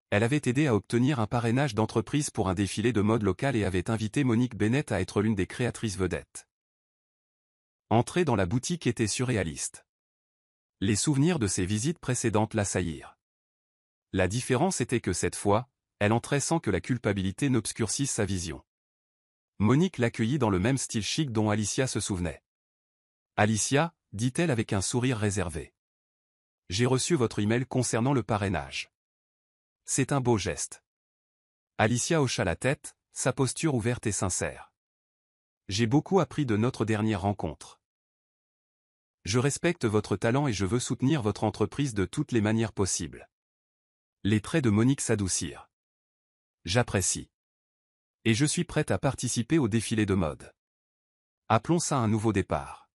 Elle avait aidé à obtenir un parrainage d'entreprise pour un défilé de mode local et avait invité Monique Bennett à être l'une des créatrices vedettes. Entrer dans la boutique était surréaliste. Les souvenirs de ses visites précédentes l'assaillirent. La différence était que cette fois, elle entrait sans que la culpabilité n'obscurcisse sa vision. Monique l'accueillit dans le même style chic dont Alicia se souvenait. « Alicia, dit-elle avec un sourire réservé. J'ai reçu votre email concernant le parrainage. C'est un beau geste. » Alicia hocha la tête, sa posture ouverte et sincère. « J'ai beaucoup appris de notre dernière rencontre. Je respecte votre talent et je veux soutenir votre entreprise de toutes les manières possibles. Les traits de Monique s'adoucirent. J'apprécie. Et je suis prête à participer au défilé de mode. Appelons ça un nouveau départ.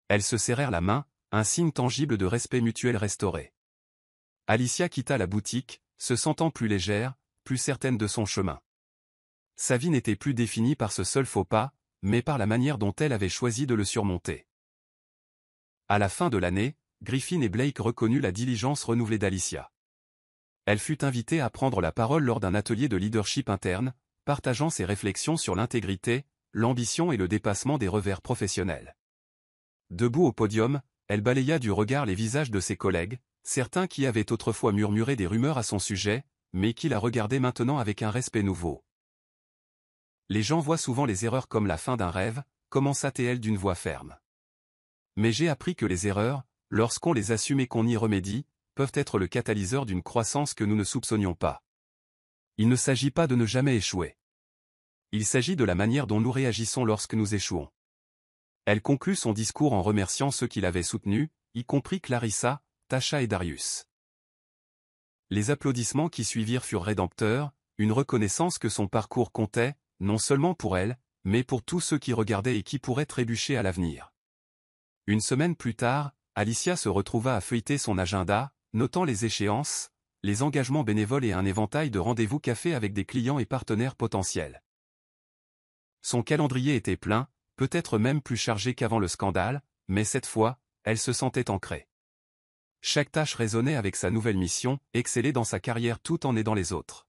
Elles se serrèrent la main, un signe tangible de respect mutuel restauré. Alicia quitta la boutique, se sentant plus légère, plus certaine de son chemin. Sa vie n'était plus définie par ce seul faux pas, mais par la manière dont elle avait choisi de le surmonter. À la fin de l'année, Griffin et Blake reconnurent la diligence renouvelée d'Alicia. Elle fut invitée à prendre la parole lors d'un atelier de leadership interne, partageant ses réflexions sur l'intégrité, l'ambition et le dépassement des revers professionnels. Debout au podium, elle balaya du regard les visages de ses collègues, certains qui avaient autrefois murmuré des rumeurs à son sujet, mais qui la regardaient maintenant avec un respect nouveau. Les gens voient souvent les erreurs comme la fin d'un rêve, commença-t-elle d'une voix ferme. Mais j'ai appris que les erreurs, lorsqu'on les assume et qu'on y remédie, peuvent être le catalyseur d'une croissance que nous ne soupçonnions pas. Il ne s'agit pas de ne jamais échouer. Il s'agit de la manière dont nous réagissons lorsque nous échouons. Elle conclut son discours en remerciant ceux qui l'avaient soutenue, y compris Clarissa, Tasha et Darius. Les applaudissements qui suivirent furent rédempteurs, une reconnaissance que son parcours comptait, non seulement pour elle, mais pour tous ceux qui regardaient et qui pourraient trébucher à l'avenir. Une semaine plus tard, Alicia se retrouva à feuilleter son agenda, notant les échéances, les engagements bénévoles et un éventail de rendez-vous café avec des clients et partenaires potentiels. Son calendrier était plein, peut-être même plus chargé qu'avant le scandale, mais cette fois, elle se sentait ancrée. Chaque tâche résonnait avec sa nouvelle mission, exceller dans sa carrière tout en aidant les autres.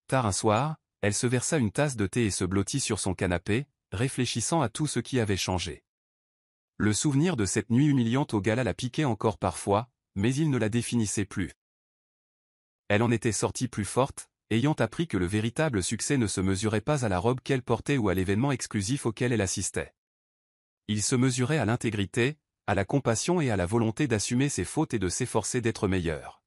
Tard un soir, elle se versa une tasse de thé et se blottit sur son canapé, réfléchissant à tout ce qui avait changé. Le souvenir de cette nuit humiliante au gala la piquait encore parfois, mais il ne la définissait plus. Elle en était sortie plus forte, ayant appris que le véritable succès ne se mesurait pas à la robe qu'elle portait ou à l'événement exclusif auquel elle assistait. Il se mesurait à l'intégrité, à la compassion et à la volonté d'assumer ses fautes et de s'efforcer d'être meilleure.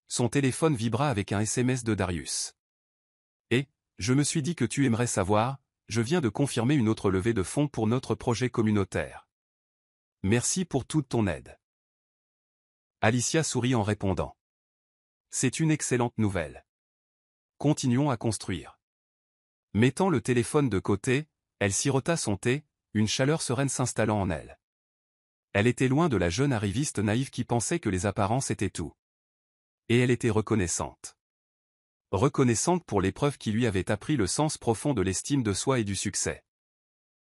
Son téléphone vibra avec un SMS de Darius. « Et, je me suis dit que tu aimerais savoir, je viens de confirmer une autre levée de fonds pour notre projet communautaire. Merci pour toute ton aide. » Alicia sourit en répondant. « C'est une excellente nouvelle. Continuons à construire. » Mettant le téléphone de côté, elle sirota son thé, une chaleur sereine s'installant en elle. Elle était loin de la jeune arriviste naïve qui pensait que les apparences étaient tout. Et elle était reconnaissante. Reconnaissante pour l'épreuve qui lui avait appris le sens profond de l'estime de soi et du succès.